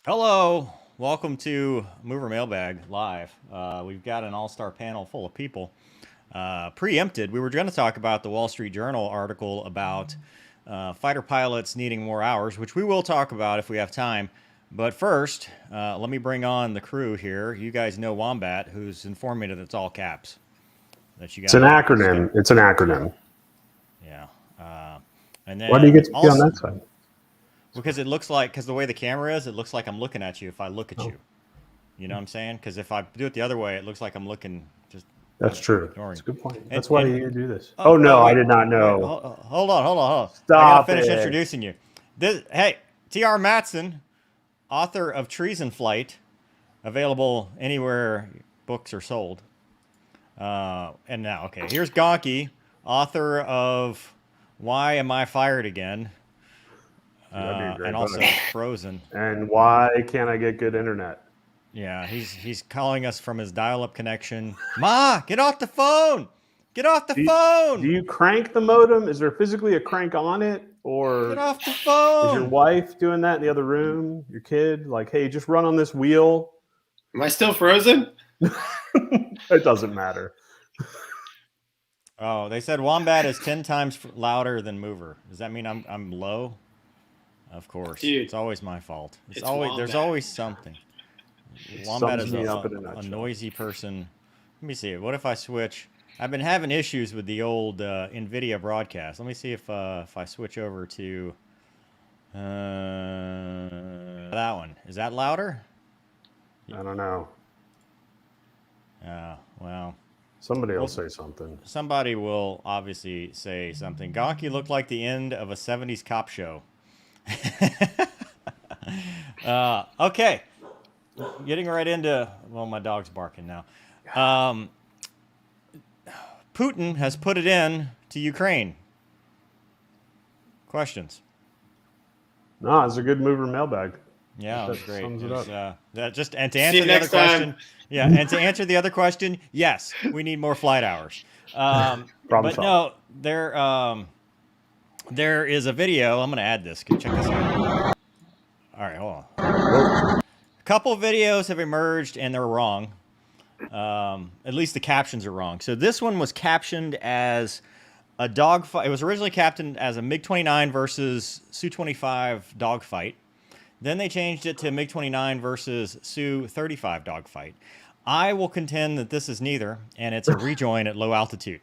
Hello, welcome to Mover Mailbag Live. We've got an all-star panel full of people. Preempted, we were going to talk about the Wall Street Journal article about fighter pilots needing more hours, which we will talk about if we have time. But first, let me bring on the crew here. You guys know Wombat, who's informed me that it's all caps. That you It's got an to acronym. It's an acronym. Yeah. And Why do you then get to be on also, that side? because it looks like, because the way the camera is, it looks like I'm looking at you if I look at Oh, you. You know what I'm saying? Because if I do it the other way, it looks like I'm looking just that's true. That's ignoring. a good point. And That's why you do this. oh Oh oh no, I wait did not wait know. hold on. I gotta Stop finish it. introducing you. Hey, T.R. Matson, author of Treason Flight, available anywhere books are sold. And now, okay, here's Gonky, author of Why Am I Fired Again? That'd be a And great book. also Frozen. And why can't I get good internet? Yeah, he's calling us from his dial-up connection. Ma, get off the phone! Get off the Do you, do phone! you crank the modem? Is there physically a crank on it? Get Or off the is your phone! wife doing that in the other room? Your kid? Like, hey, just run on this wheel? Am I still frozen? It doesn't matter. Oh, they said Wombat is 10 times louder than Mover. Does that mean I'm low? Of course. Dude, It's always my fault. it's There's Wombat. always something. It Wombat sums is me up in a a nutshell. noisy person. Let me see. What if I switch? I've been having issues with the old NVIDIA broadcast. Let me see if I switch over to that one. Is that louder? I don't know. Well, Somebody will say something. somebody will obviously say something. Gonky looked like the end of a 70s cop show. Okay. Getting right into, well, my dog's barking now. Putin has put it in to Ukraine. Questions? No, it's a good mover mailbag. Yeah, it was That great. sums It it was, up. just and to See answer you the other next time. question, yeah, and to answer the other question, yes, we need more flight hours. Problem But solved. no, there is a video. I'm going to add this. Check this out. All right, hold on. A couple videos have emerged and they're wrong. At least the captions are wrong. So this one was captioned as a dogfight. It was originally captioned as a MiG-29 versus Su-25 dogfight. Then they changed it to MiG-29 versus Su-35 dogfight. I will contend that this is neither, and it's a rejoin at low altitude.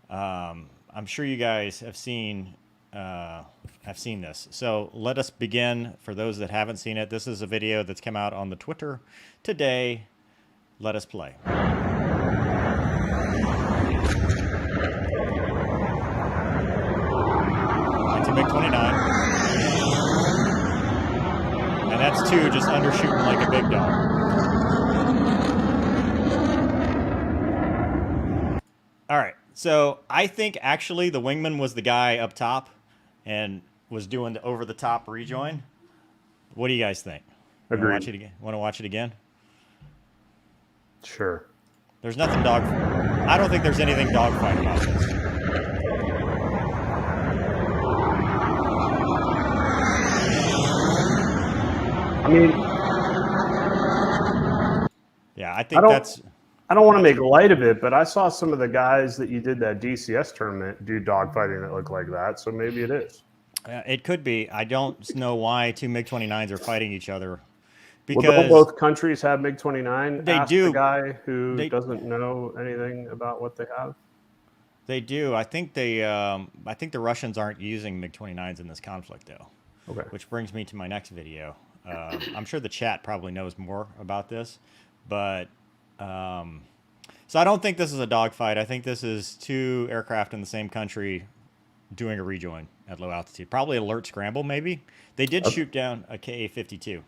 I'm sure you guys have seen this. So let us begin. For those that haven't seen it, this is a video that's come out on the Twitter today. Let us play. It's a MiG-29. And that's two just undershooting like a big dog. All right. So I think actually the wingman was the guy up top and was doing the over-the-top rejoin. What do you guys think? Agreed. Want to watch it again? Sure. There's nothing dog. I don't think there's anything dogfight about this. I mean, Yeah, I think that's. I don't want to make light of it, but I saw some of the guys that you did that DCS tournament do dogfighting that look like that, so maybe it is. It could be. I don't know why two MiG-29s are fighting each other. Well, don't Because both countries have MiG-29? they Ask do. the guy who They doesn't know anything about what they have. they do. I think the Russians aren't using MiG-29s in this conflict though. Okay. Which brings me to my next video. I'm sure the chat probably knows more about this, but so I don't think this is a dogfight. I think this is two aircraft in the same country doing a rejoin at low altitude. Probably alert scramble, maybe. They did shoot down a Ka-52.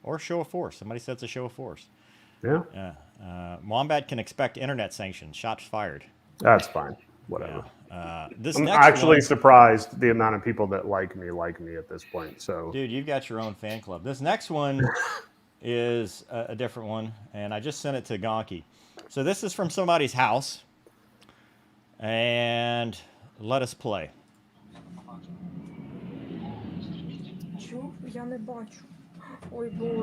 Or show of force. Somebody said it's a show of force. Yeah, Wombat can expect internet sanctions. Shots fired. that's fine. Whatever. This I'm next actually one, surprised the amount of people that like me at this point. So, dude, you've got your own fan club. This next one is a different one, and I just sent it to Gonky. So this is from somebody's house, and let us play. Я не бачу. Ой, Боже.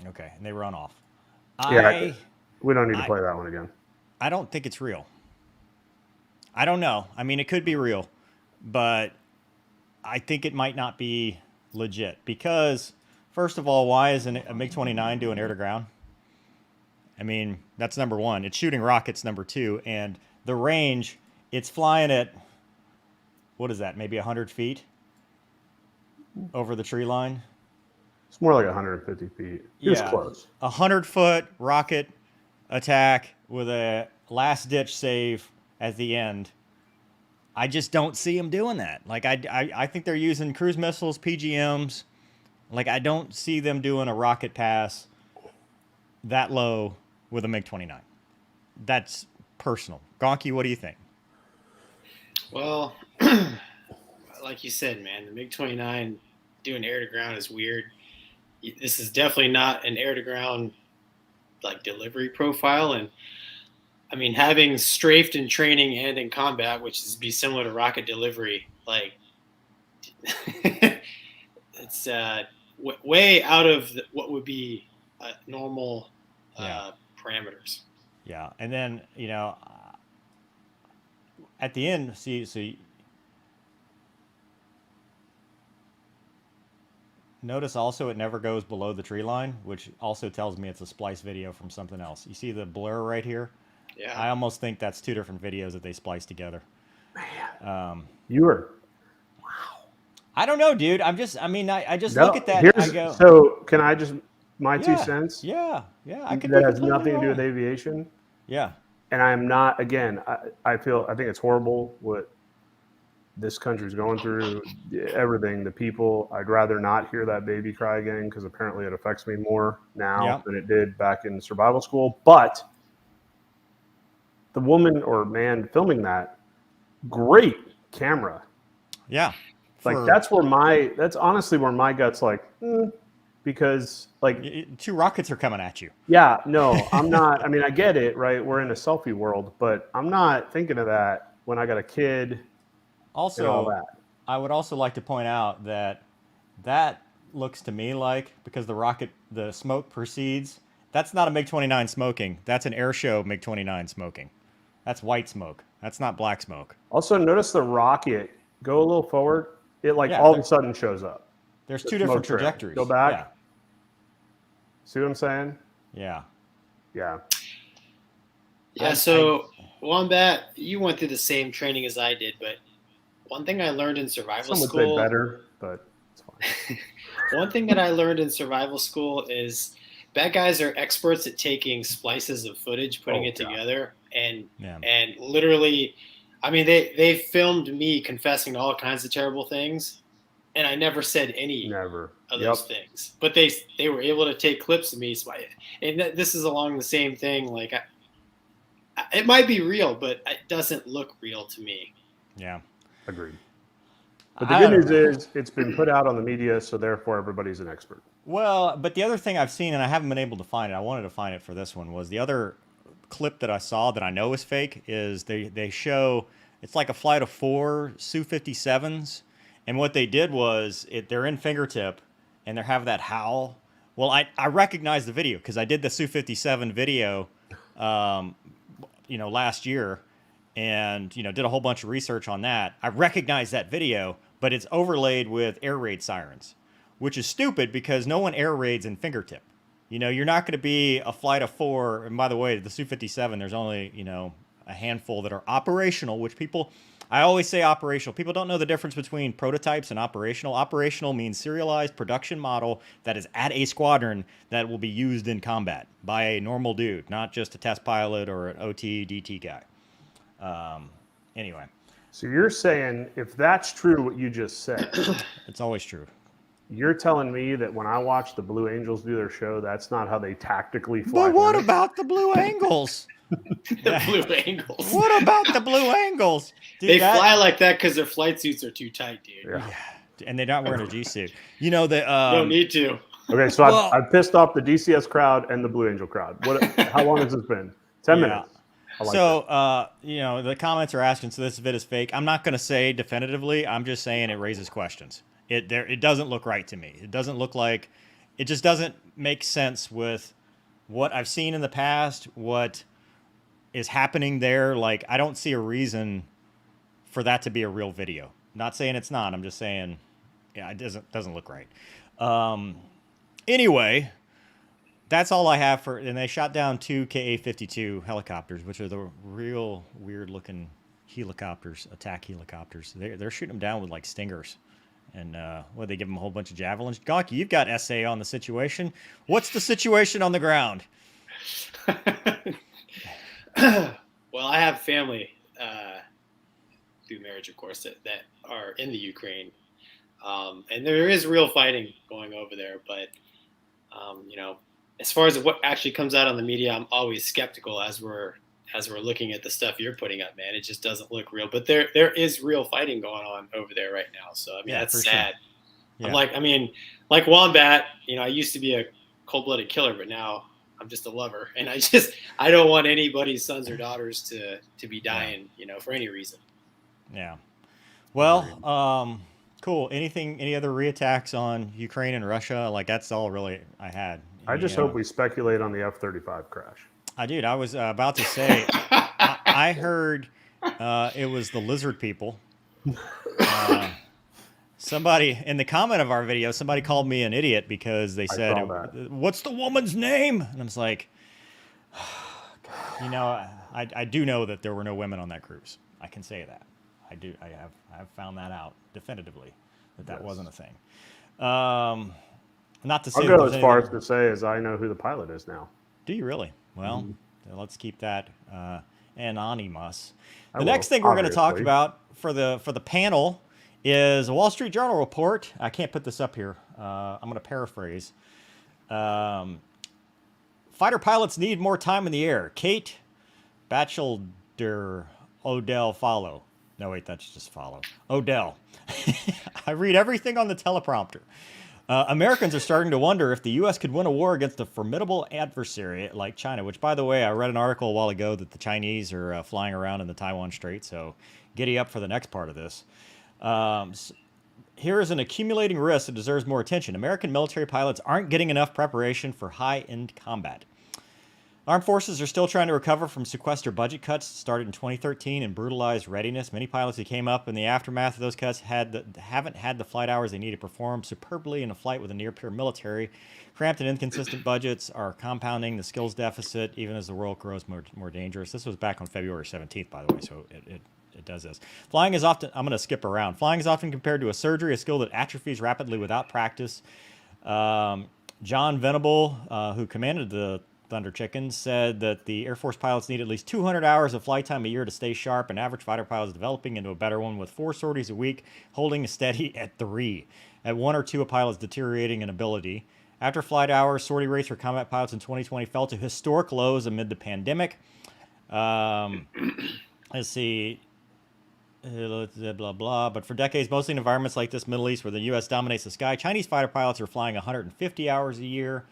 Okay, and they run off. Yeah, we don't need to play that one again. I don't think it's real. I don't know. I mean, it could be real, but I think it might not be legit because, first of all, why isn't a MiG-29 doing air to ground? I mean, that's number one. It's shooting rockets, number two, and the range, it's flying at, what is that, maybe 100 feet over the tree line? It's more like 150 feet. It was close. 100-foot rocket attack with a last-ditch save at the end. I just don't see them doing that. Like, I think they're using cruise missiles, PGMs. Like, I don't see them doing a rocket pass that low with a MiG-29. That's personal. Gonky, what do you think? Well, like you said, man, the MiG-29 doing air to ground is weird. This is definitely not an air to ground like delivery profile, and I mean, having strafed in training and in combat, which is be similar to rocket delivery, like it's way out of what would be normal parameters. Yeah, and then at the end, see. Notice also it never goes below the tree line, which also tells me it's a splice video from something else. You see the blur right here? Yeah. I almost think that's two different videos that they spliced together. Man. You were. Wow. I don't know, dude. I just look at that and I go. So can I just, my 2 cents? Yeah. I could that has nothing to do with aviation. Yeah. And I am not, again, I think it's horrible what this country's going through, everything, the people. I'd rather not hear that baby cry again because apparently it affects me more now than it did back in survival school. But the woman or man filming that, great camera. Yeah. Like that's honestly where my gut's like, because like two rockets are coming at you. Yeah, no, I'm not. I mean, I get it, right? We're in a selfie world, but I'm not thinking of that when I got a kid. Also, and all that. I would also like to point out that looks to me like, because the smoke proceeds, that's not a MiG-29 smoking. That's an air show MiG-29 smoking. That's white smoke. That's not black smoke. Also, notice the rocket, go a little forward, it all of a sudden shows up. There's two different trajectories. Go back. Yeah. See what I'm saying? Yeah. Yeah. Yeah, so Wombat, you went through the same training as I did, but one thing I learned in survival school. Some would say better, but it's fine. One thing that I learned in survival school is bad guys are experts at taking splices of footage, putting it together, and literally, I mean, they filmed me confessing to all kinds of terrible things, and I never said any of those things. But they were able to take clips of me, and this is along the same thing. Like, it might be real, but it doesn't look real to me. Yeah. Agreed. But the good news is it's been put out on the media, so therefore everybody's an expert. Well, but the other thing I've seen, and I haven't been able to find it, I wanted to find it for this one, was the other clip that I saw that I know is fake is they show, it's like a flight of 4 Su-57s, and what they did was, they're in fingertip, and they have that howl. Well, I recognize the video, because I did the Su-57 video, last year, and did a whole bunch of research on that. I recognize that video, but it's overlaid with air raid sirens, which is stupid because no one air raids in fingertip. You're not going to be a flight of 4. And by the way, the Su-57, there's only a handful that are operational, which I always say operational. People don't know the difference between prototypes and operational. Operational means serialized production model that is at a squadron that will be used in combat by a normal dude, not just a test pilot or an OT, DT guy. Anyway. So you're saying if that's true, what you just said, it's always true. You're telling me that when I watch the Blue Angels do their show, that's not how they tactically fly. But what about the Blue Angles? The Blue Angles. What about the Blue Angles? Dude, they fly like that because their flight suits are too tight, dude. Yeah. And they're not wearing a G suit. Don't need to. Okay, so I've pissed off the DCS crowd and the Blue Angel crowd. How long has this been? 10 minutes. So, you know, the comments are asking, so this vid is fake. I'm not going to say definitively. I'm just saying it raises questions. It doesn't look right to me. It doesn't look like, it just doesn't make sense with what I've seen in the past, what is happening there. Like, I don't see a reason for that to be a real video. Not saying it's not. I'm just saying, yeah, it doesn't look right. Anyway, that's all I have for. And they shot down 2 Ka-52 helicopters, which are the real weird looking helicopters, attack helicopters. They're shooting them down with like stingers. And they give them a whole bunch of javelins. Gonky, you've got SA on the situation. What's the situation on the ground? Well, I have family through marriage, of course, that are in the Ukraine. And there is real fighting going over there. But, you know, as far as what actually comes out on the media, I'm always skeptical as we're looking at the stuff you're putting up, man. It just doesn't look real. But there is real fighting going on over there right now. So, I mean, that's sad. Sure. Yeah. Like Wombat, you know, I used to be a cold-blooded killer, but now I'm just a lover. And I don't want anybody's sons or daughters to be dying, you know, for any reason. Yeah. Well, cool. Any other reattacks on Ukraine and Russia? Like, that's all really I had. I just hope we speculate on the F-35 crash. I was about to say, I heard it was the lizard people. Somebody in the comment of our video, somebody called me an idiot because they said, "What's the woman's name?" And I was like, you know, I do know that there were no women on that cruise. I can say that. I have found that out definitively that wasn't a thing. Not to say I'll go as far as to say as I know who the pilot is now. Do you really? Well, let's keep that anonymous. The next thing we're going to talk about for the panel is a Wall Street Journal report. I can't put this up here. I'm going to paraphrase. Fighter pilots need more time in the air. Kate Batchelder Odell follow. No, wait, that's just follow. Odell. I read everything on the teleprompter. Americans are starting to wonder if the U.S. could win a war against a formidable adversary like China, which, by the way, I read an article a while ago that the Chinese are flying around in the Taiwan Strait, so giddy up for the next part of this. Here is an accumulating risk that deserves more attention. American military pilots aren't getting enough preparation for high-end combat. Armed forces are still trying to recover from sequester budget cuts started in 2013 and brutalized readiness. Many pilots who came up in the aftermath of those cuts haven't had the flight hours they need to perform superbly in a flight with a near-peer military. Cramped and inconsistent budgets are compounding the skills deficit even as the world grows more dangerous. This was back on February 17th, by the way, so it does this. Flying is often, I'm going to skip around. Flying is often compared to a surgery, a skill that atrophies rapidly without practice. John Venable, who commanded the Thunder Chickens, said that the Air Force pilots need at least 200 hours of flight time a year to stay sharp. An average fighter pilot is developing into a better one with 4 sorties a week, holding steady at 3. At 1 or 2, a pilot is deteriorating in ability. After flight hours, sortie rates for combat pilots in 2020 fell to historic lows amid the pandemic. Let's see. Blah, blah, blah. But for decades, mostly in environments like this Middle East where the U.S. dominates the sky, Chinese fighter pilots are flying 150 hours a year.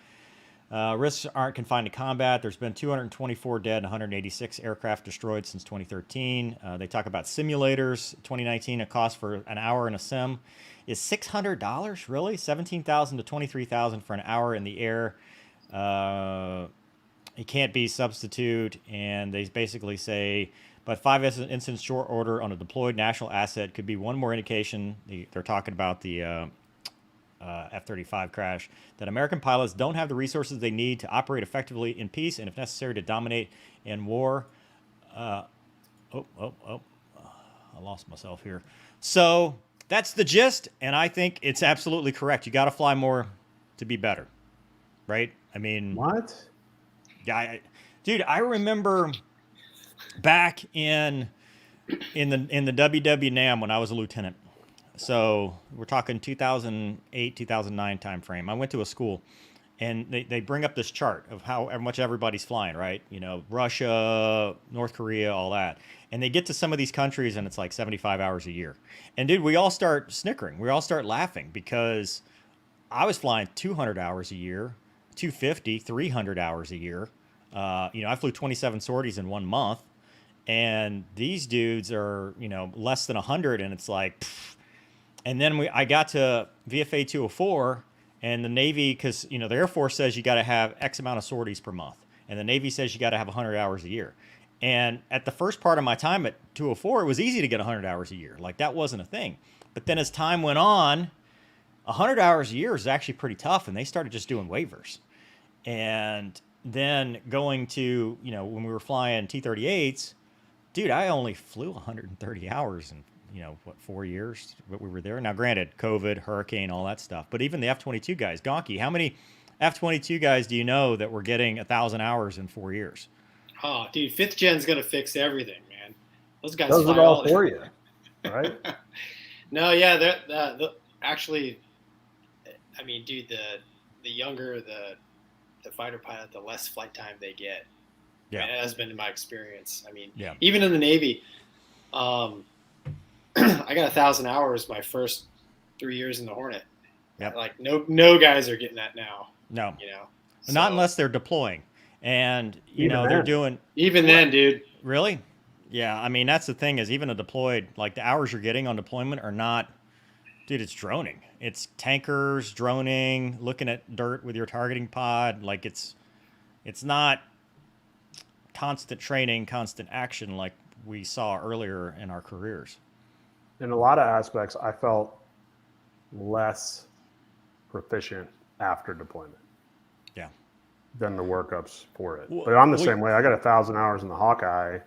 Risks aren't confined to combat. There's been 224 dead and 186 aircraft destroyed since 2013. They talk about simulators. 2019, a cost for an hour in a sim is $600, really? $17,000 to $23,000 for an hour in the air. It can't be substitute, and they basically say, but 5 incidents short order on a deployed national asset could be one more indication. They're talking about the F-35 crash, that American pilots don't have the resources they need to operate effectively in peace and, if necessary, to dominate in war. I lost myself here. So that's the gist, and I think it's absolutely correct. You got to fly more to be better, right? I mean, what? Yeah, dude, I remember back in the WWNAM when I was a lieutenant. So we're talking 2008, 2009 time frame. I went to a school, and they bring up this chart of how much everybody's flying, right? You know, Russia, North Korea, all that. And they get to some of these countries, and it's like 75 hours a year. And, dude, we all start snickering. We all start laughing because I was flying 200 hours a year, 250, 300 hours a year. I flew 27 sorties in 1 month. and these dudes are, less than 100, and it's like, pfft. And then I got to VFA 204, and the Navy, because the Air Force says you got to have X amount of sorties per month, and the Navy says you got to have 100 hours a year. And at the first part of my time at 204, it was easy to get 100 hours a year. Like, that wasn't a thing. But then as time went on, 100 hours a year is actually pretty tough, and they started just doing waivers. And then going to, when we were flying T-38s, dude, I only flew 130 hours in, 4 years that we were there. Now, granted, COVID, hurricane, all that stuff. But even the F-22 guys, Gonky, how many F-22 guys do you know that were getting 1,000 hours in 4 years? Oh, dude, 5th gen's going to fix everything, man. Those guys does it all for you, right? No, yeah, actually, I mean, dude, the younger the fighter pilot, the less flight time they get. Yeah, it has been in my experience. I mean, even in the Navy, I got 1,000 hours my first 3 years in the Hornet. Yep. Like no guys are getting that now. No, so, not unless they're deploying, and they're doing then, dude. Really? Yeah, I mean, that's the thing is, even a deployed, like, the hours you're getting on deployment are not, dude, it's droning. It's tankers, droning, looking at dirt with your targeting pod. Like, it's not constant training, constant action like we saw earlier in our careers. In a lot of aspects, I felt less proficient after deployment. Yeah. Than the workups for it. But I'm the same way. I got 1,000 hours in the Hawkeye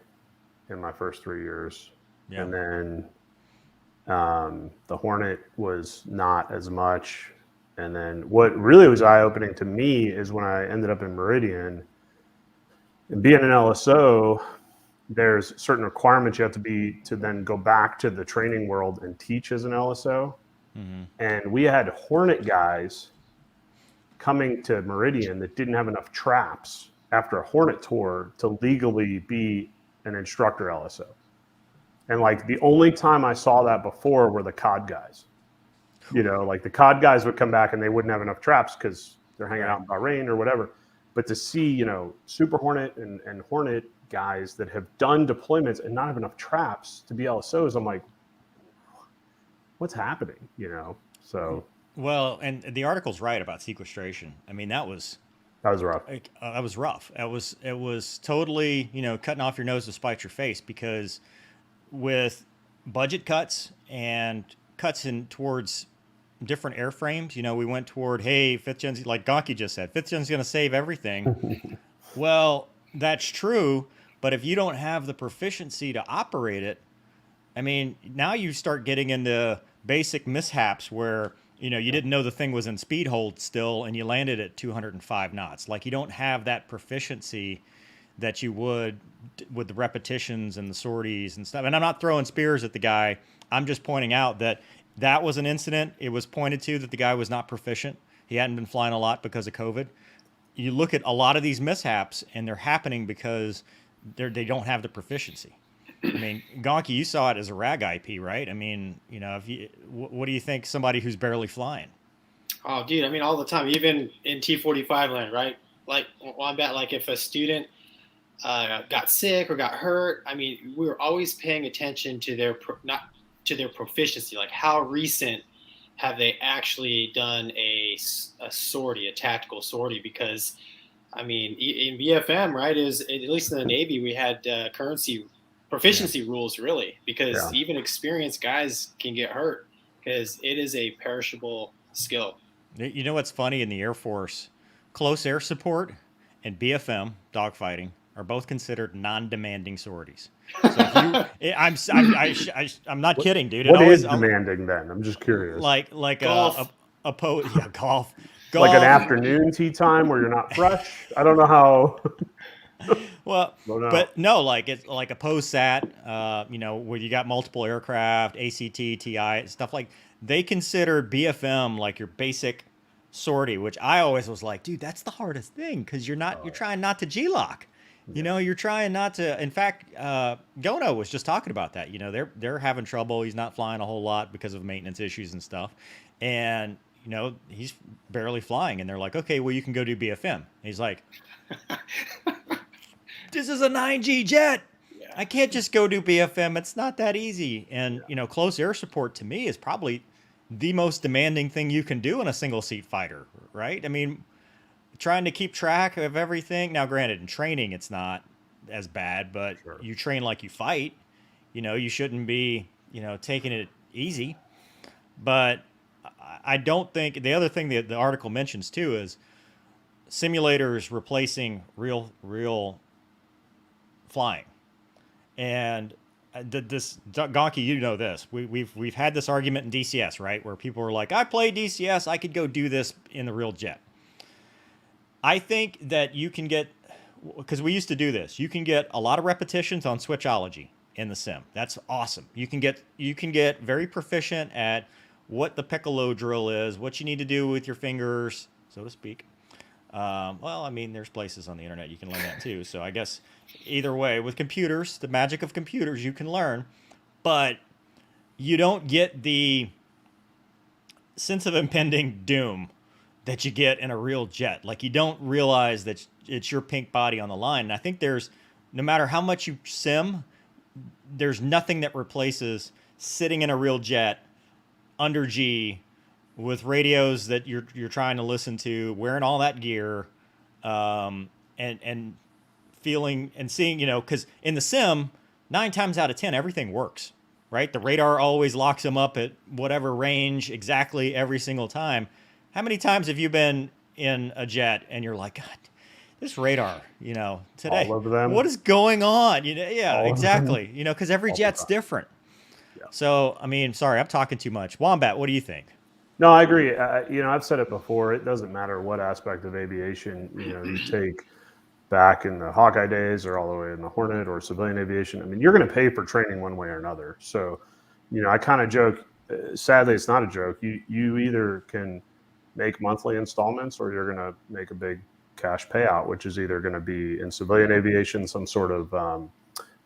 in my first 3 years. Yeah. And then the Hornet was not as much. And then what really was eye-opening to me is when I ended up in Meridian, and being an LSO, there's certain requirements you have to then go back to the training world and teach as an LSO. Mm-hmm. And we had Hornet guys coming to Meridian that didn't have enough traps after a Hornet tour to legally be an instructor LSO. And like the only time I saw that before were the COD guys. Like the COD guys would come back and they wouldn't have enough traps because they're hanging out in Bahrain or whatever. But to see, Super Hornet and Hornet guys that have done deployments and not have enough traps to be LSOs, I'm like, what's happening? So. Well, and the article's right about sequestration. I mean, that was rough. That was rough. It was totally, cutting off your nose to spite your face, because with budget cuts and cuts in towards different airframes, we went toward, hey, 5th gen's, like Gonky just said, 5th gen's going to save everything. Well, that's true, but if you don't have the proficiency to operate it, I mean, now you start getting into basic mishaps where, you didn't know the thing was in speed hold still, and you landed at 205 knots. Like, you don't have that proficiency that you would with the repetitions and the sorties and stuff. And I'm not throwing spears at the guy. I'm just pointing out that was an incident. It was pointed to that the guy was not proficient. He hadn't been flying a lot because of COVID. You look at a lot of these mishaps, and they're happening because they don't have the proficiency. I mean, Gonky, you saw it as a RAG IP, right? I mean, what do you think somebody who's barely flying? Oh, dude, I mean, all the time, even in T-45 land, right? Like, on that, like if a student got sick or got hurt, I mean, we were always paying attention to their proficiency, like how recent have they actually done a sortie, a tactical sortie? Because, I mean, in BFM, right, at least in the Navy, we had proficiency rules, really, because even experienced guys can get hurt because it is a perishable skill. You know what's funny in the Air Force? Close air support and BFM, dogfighting, are both considered non-demanding sorties. So I'm not kidding, dude. What is demanding then? I'm just curious. Like golf. Golf. Like an afternoon tea time where you're not fresh. I don't know how. Well, but no, like it's like a POSAT, where you got multiple aircraft, ACT, TI, stuff like. They considered BFM like your basic sortie, which I always was like, dude, that's the hardest thing, because you're trying not to G-lock. You're trying not to. In fact, Gono was just talking about that. They're having trouble. He's not flying a whole lot because of maintenance issues and stuff, and he's barely flying. And they're like, okay, well, you can go do BFM. And he's like, this is a 9G jet. I can't just go do BFM. It's not that easy. And, close air support to me is probably the most demanding thing you can do in a single seat fighter, right? I mean, trying to keep track of everything. Now, granted, in training, it's not as bad, but you train like you fight. You shouldn't be, taking it easy. But I don't think the other thing that the article mentions too is simulators replacing real flying. And this Gonky, this we've had this argument in DCS, right, where people were like, I play DCS, I could go do this in the real jet. I think that you can get, because we used to do this, you can get a lot of repetitions on switchology in the sim. That's awesome. You can get very proficient at what the piccolo drill is, what you need to do with your fingers, so to speak. Well, I mean, there's places on the internet you can learn that too. So I guess either way, with computers, the magic of computers, you can learn, but you don't get the sense of impending doom that you get in a real jet. Like, you don't realize that it's your pink body on the line. And I think no matter how much you sim, there's nothing that replaces sitting in a real jet under G with radios that you're trying to listen to, wearing all that gear, and feeling and seeing, because in the sim, 9 times out of 10, everything works, right? The radar always locks them up at whatever range exactly every single time. How many times have you been in a jet and you're like, God, this radar, today, all of them. What is going on? Yeah, all exactly. Because every jet's different. Yeah. So, I mean, sorry, I'm talking too much. Wombat, what do you think? No, I agree. I've said it before. It doesn't matter what aspect of aviation, you take back in the Hawkeye days or all the way in the Hornet or civilian aviation. I mean, you're going to pay for training one way or another. So, I kind of joke, sadly, it's not a joke. You either can make monthly installments or you're going to make a big cash payout, which is either going to be in civilian aviation, some sort of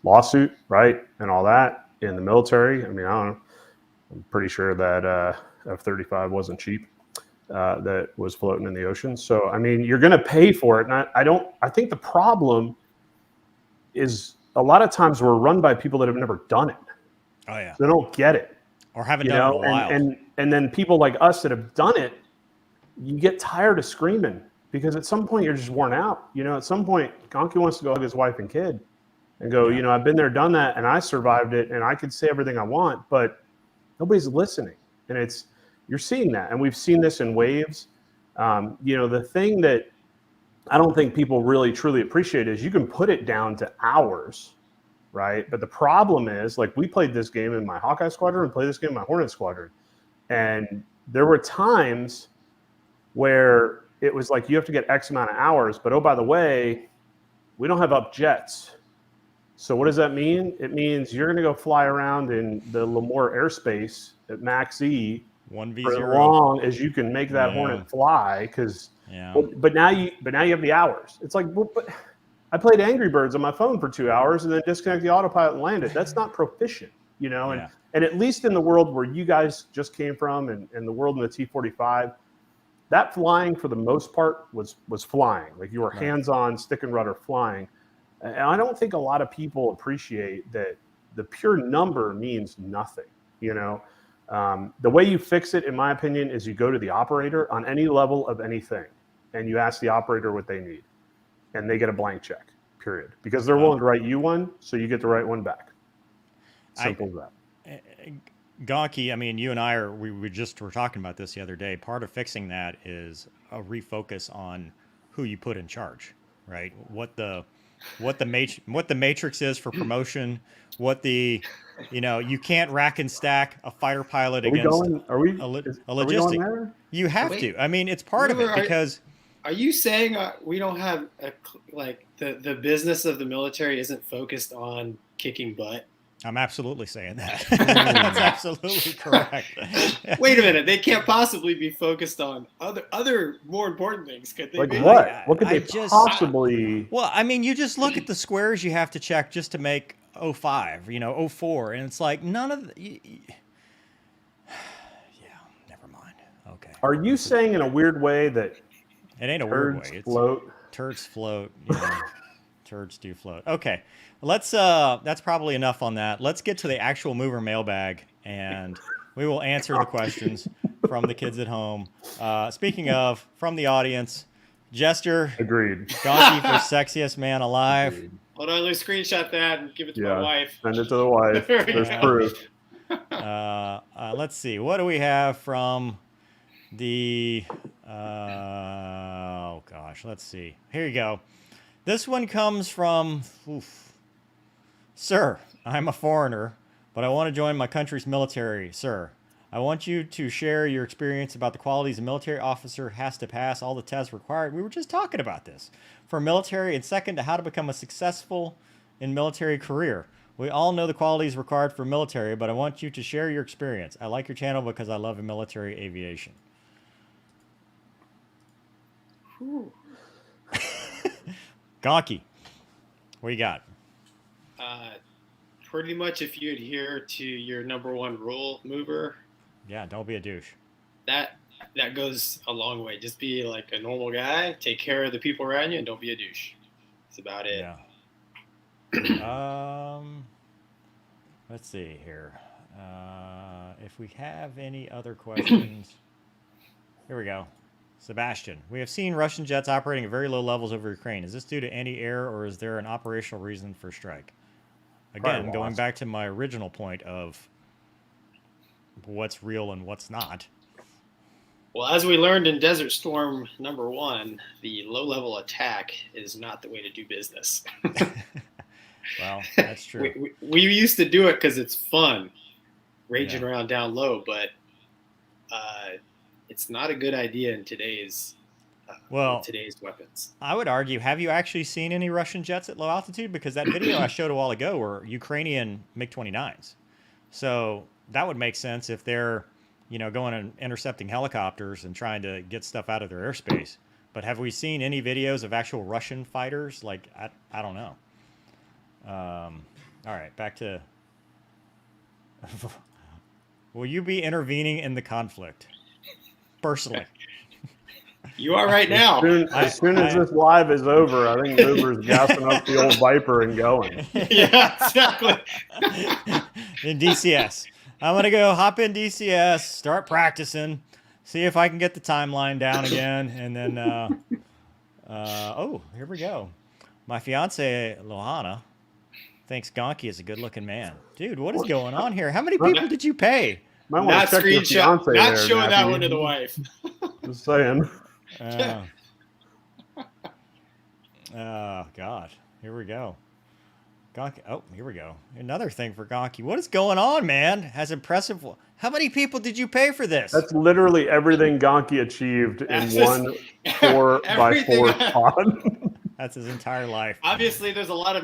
lawsuit, right? And all that. In the military, I mean, I don't know. I'm pretty sure that F-35 wasn't cheap, that was floating in the ocean. So, I mean, you're going to pay for it. And I think the problem is a lot of times we're run by people that have never done it. Oh, yeah. So they don't get it. Or haven't done it in a while. And then people like us that have done it, you get tired of screaming because at some point you're just worn out. At some point, Gonky wants to go hug his wife and kid and go, I've been there, done that, and I survived it, and I could say everything I want, but nobody's listening. And you're seeing that. And we've seen this in waves. The thing that I don't think people really truly appreciate is you can put it down to hours, right? But the problem is, like, we played this game in my Hawkeye squadron and played this game in my Hornet squadron. And there were times where it was like, you have to get X amount of hours, but oh, by the way, we don't have up jets. So what does that mean? It means you're going to go fly around in the Lemoore airspace at max E 1v0 for as long as you can make that Hornet fly. But now you have the hours. It's like, well, but I played Angry Birds on my phone for 2 hours and then disconnect the autopilot and land it. That's not proficient, And at least in the world where you guys just came from and the world in the T-45, that flying for the most part was flying. Like, you were hands-on, stick and rudder flying. And I don't think a lot of people appreciate that the pure number means nothing. The way you fix it, in my opinion, is you go to the operator on any level of anything, and you ask the operator what they need, and they get a blank check, period. Because they're willing to write you one, so you get to write one back. Simple as that. Gonky, I mean, you and I we were talking about this the other day. Part of fixing that is a refocus on who you put in charge, right? What the matrix is for promotion, you can't rack and stack a fighter pilot against a logistic. You have to. I mean, it's part of it because. Are you saying we don't have the business of the military isn't focused on kicking butt? I'm absolutely saying that. That's absolutely correct. Wait a minute. They can't possibly be focused on other more important things, could they? Like what? What could they possibly? Well, I mean, you just look at the squares you have to check just to make 05, 04, and it's like none of the... Yeah, never mind. Okay. Are you saying in a weird way that it ain't a weird way? It's float? Turds float. Turds do float. Okay, let's. That's probably enough on that. Let's get to the actual mover mailbag, and we will answer the questions from the kids at home. Speaking of, from the audience, Jester. Agreed. Donkey for sexiest man alive. Agreed. Hold on, let me screenshot that and give it to my wife. Send it to the wife. There's proof. Let's see. What do we have from the... oh, gosh. Let's see. Here you go. This one comes from... Sir, I'm a foreigner, but I want to join my country's military. Sir, I want you to share your experience about the qualities a military officer has to pass all the tests required. We were just talking about this. For military, and second, to how to become a successful in military career. We all know the qualities required for military, but I want you to share your experience. I like your channel because I love military aviation. Gonky, what you got? Pretty much if you adhere to your number one rule, mover. Yeah, don't be a douche. That goes a long way. Just be like a normal guy, take care of the people around you, and don't be a douche. That's about it. Yeah. Let's see here. If we have any other questions. Here we go. Sebastian, we have seen Russian jets operating at very low levels over Ukraine. Is this due to anti-air, or is there an operational reason for strike? Again, going back to my original point of what's real and what's not. Well, as we learned in Desert Storm #1, the low-level attack is not the way to do business. Well, that's true. we used to do it because it's fun, raging around down low, but it's not a good idea in today's weapons. I would argue, have you actually seen any Russian jets at low altitude? Because that video I showed a while ago were Ukrainian MiG-29s. So that would make sense if they're, going and intercepting helicopters and trying to get stuff out of their airspace. But have we seen any videos of actual Russian fighters? Like, I don't know. All right, back to... Will you be intervening in the conflict? Personally. You are right now. As soon as this live is over, I think Mover's gassing up the old Viper and going. Yeah, exactly. In DCS. I'm going to go hop in DCS, start practicing, see if I can get the timeline down again, and then, oh, here we go. My fiance, Lohana, thinks Gonky is a good-looking man. Dude, what is going on here? How many people did you pay? Not screenshot, not showing that one to the wife. Just saying. Oh, God. Here we go. Gonky. Oh, here we go. Another thing for Gonky. What is going on, man? Has impressive. How many people did you pay for this? That's literally everything Gonky achieved in one 4x4 pod. That's his entire life. Obviously, there's a lot of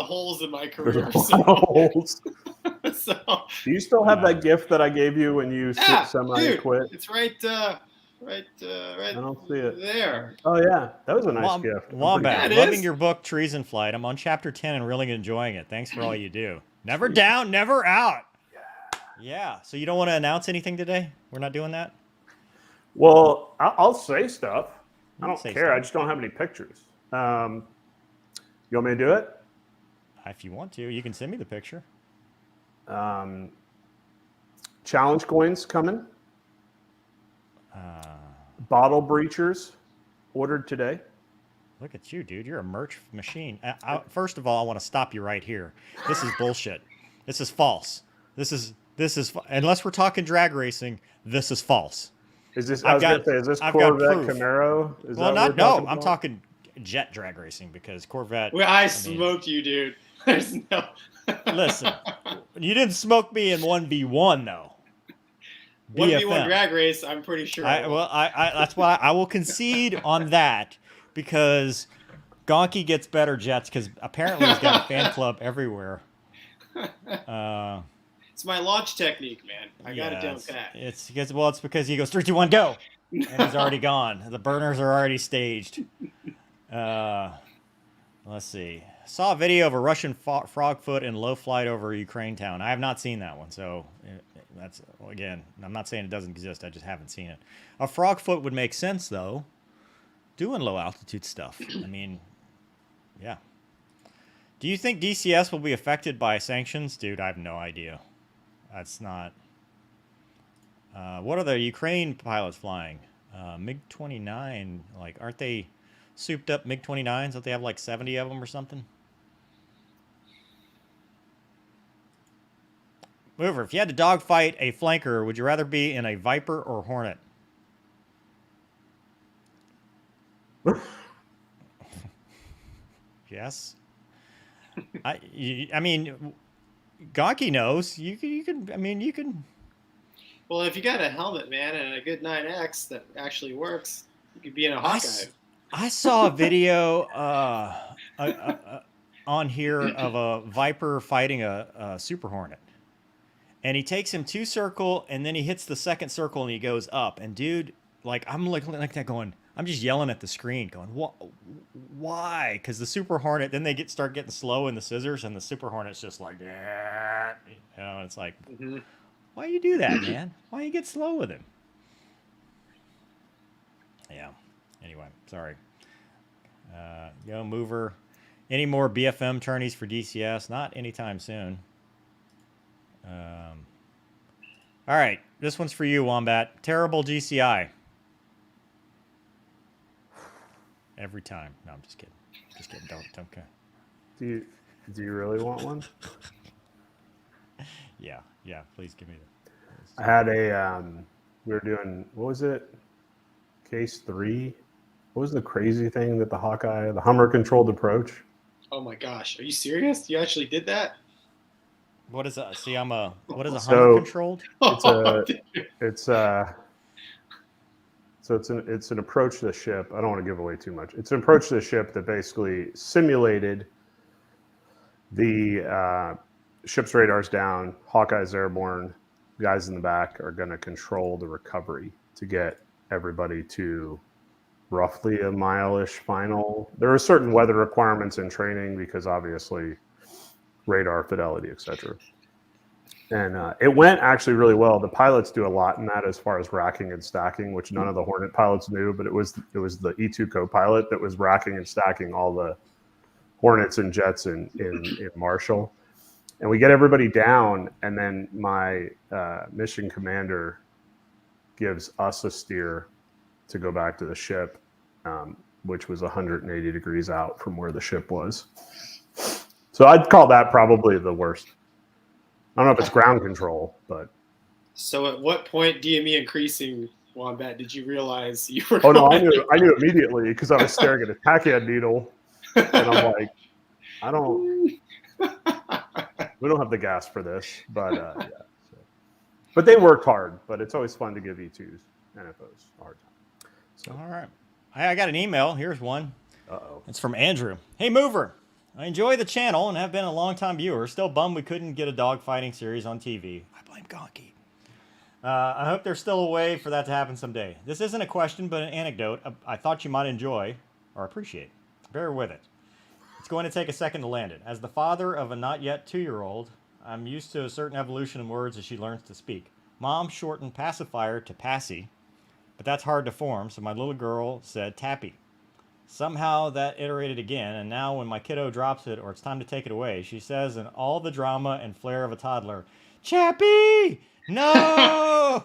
holes in my career. There's a lot of holes. So, do you still have that gift that I gave you when you semi-quit? It's right. I don't see it there. Oh yeah, that was a nice gift. Wombat, loving your book Trees in Flight. I'm on chapter 10 and really enjoying it. Thanks for all you do. Never down, never out. Yeah. So you don't want to announce anything today? We're not doing that? Well, I'll say stuff. I don't care. I just don't have any pictures. You want me to do it? If you want to, you can send me the picture. Challenge coins coming. Bottle breachers ordered today. Look at you, dude. You're a merch machine. First of all, I want to stop you right here. This is bullshit. This is false. This is unless we're talking drag racing, this is false. Is this? I was gonna say, is this Corvette Camaro? No. I'm talking jet drag racing because Corvette. Well, I smoked you, dude. There's no. Listen, you didn't smoke me in 1v1 though. 1v1 drag race, I'm pretty sure. That's why I will concede on that because Gonky gets better jets because apparently he's got a fan club everywhere. It's my launch technique, man. I got it down pat. It's because he goes 3, 2, 1, go, and he's already gone. The burners are already staged. Let's see. Saw a video of a Russian frog foot in low flight over Ukraine town. I have not seen that one, so that's again. I'm not saying it doesn't exist. I just haven't seen it. A frog foot would make sense though, doing low altitude stuff. I mean, Yeah. Do you think DCS will be affected by sanctions? Dude, I have no idea. That's not... what are the Ukraine pilots flying? MiG-29, like, aren't they souped up MiG-29s? Don't they have like 70 of them or something? Mover, if you had to dogfight a flanker, would you rather be in a Viper or Hornet? Yes. I mean, Gonky knows. You can. I mean, you can. Well, if you got a helmet, man, and a good 9X that actually works, you could be in a Hawkeye. I saw a video on here of a Viper fighting a Super Hornet. And he takes him 2 circle, and then he hits the second circle, and he goes up. And dude, like, I'm like that going, I'm just yelling at the screen going, why? Because the Super Hornet, then they start getting slow in the scissors, and the Super Hornet's just like, yeah. You know, it's like, why you do that, man? Why you get slow with him? Yeah. Anyway, sorry. Yo, Mover. Any more BFM tourneys for DCS? Not anytime soon. All right, this one's for you, Wombat. Terrible GCI. Every time. No, I'm just kidding. Just kidding. Don't care. Do you really want one? Yeah. Please give me that. I had we were doing, what was it? Case 3. What was the crazy thing that the Hummer controlled approach? Oh my gosh, are you serious? You actually did that? What is a? See, what is a Hummer controlled? It's an approach to the ship. I don't want to give away too much. It's an approach to the ship that basically simulated the ship's radar's down, Hawkeye's airborne, guys in the back are going to control the recovery to get everybody to roughly a mile-ish final. There are certain weather requirements in training because obviously radar fidelity, etc. And it went actually really well. The pilots do a lot in that as far as racking and stacking, which none of the Hornet pilots knew, but it was the E2 co-pilot that was racking and stacking all the Hornets and jets in Marshall. And we get everybody down, and then my mission commander gives us a steer to go back to the ship, which was 180 degrees out from where the ship was. So I'd call that probably the worst. I don't know if it's ground control, but. So at what point, DME increasing, Wombat, did you realize you were? Oh no, I knew immediately because I was staring at a tachyon needle, and I'm like, we don't have the gas for this, but yeah. So. But they worked hard. But it's always fun to give E2s, NFOs a hard time. So. All right, I got an email. Here's one. Uh-oh. It's from Andrew. Hey, Mover. I enjoy the channel and have been a long-time viewer. Still bummed we couldn't get a dogfighting series on TV. I blame Gonky. I hope there's still a way for that to happen someday. This isn't a question, but an anecdote I thought you might enjoy or appreciate. Bear with it. It's going to take a second to land it. As the father of a not yet 2-year-old, I'm used to a certain evolution in words as she learns to speak. Mom shortened pacifier to passy, but that's hard to form, so my little girl said tappy. Somehow that iterated again, and now when my kiddo drops it or it's time to take it away, she says in all the drama and flair of a toddler, Chappy! No! Oh,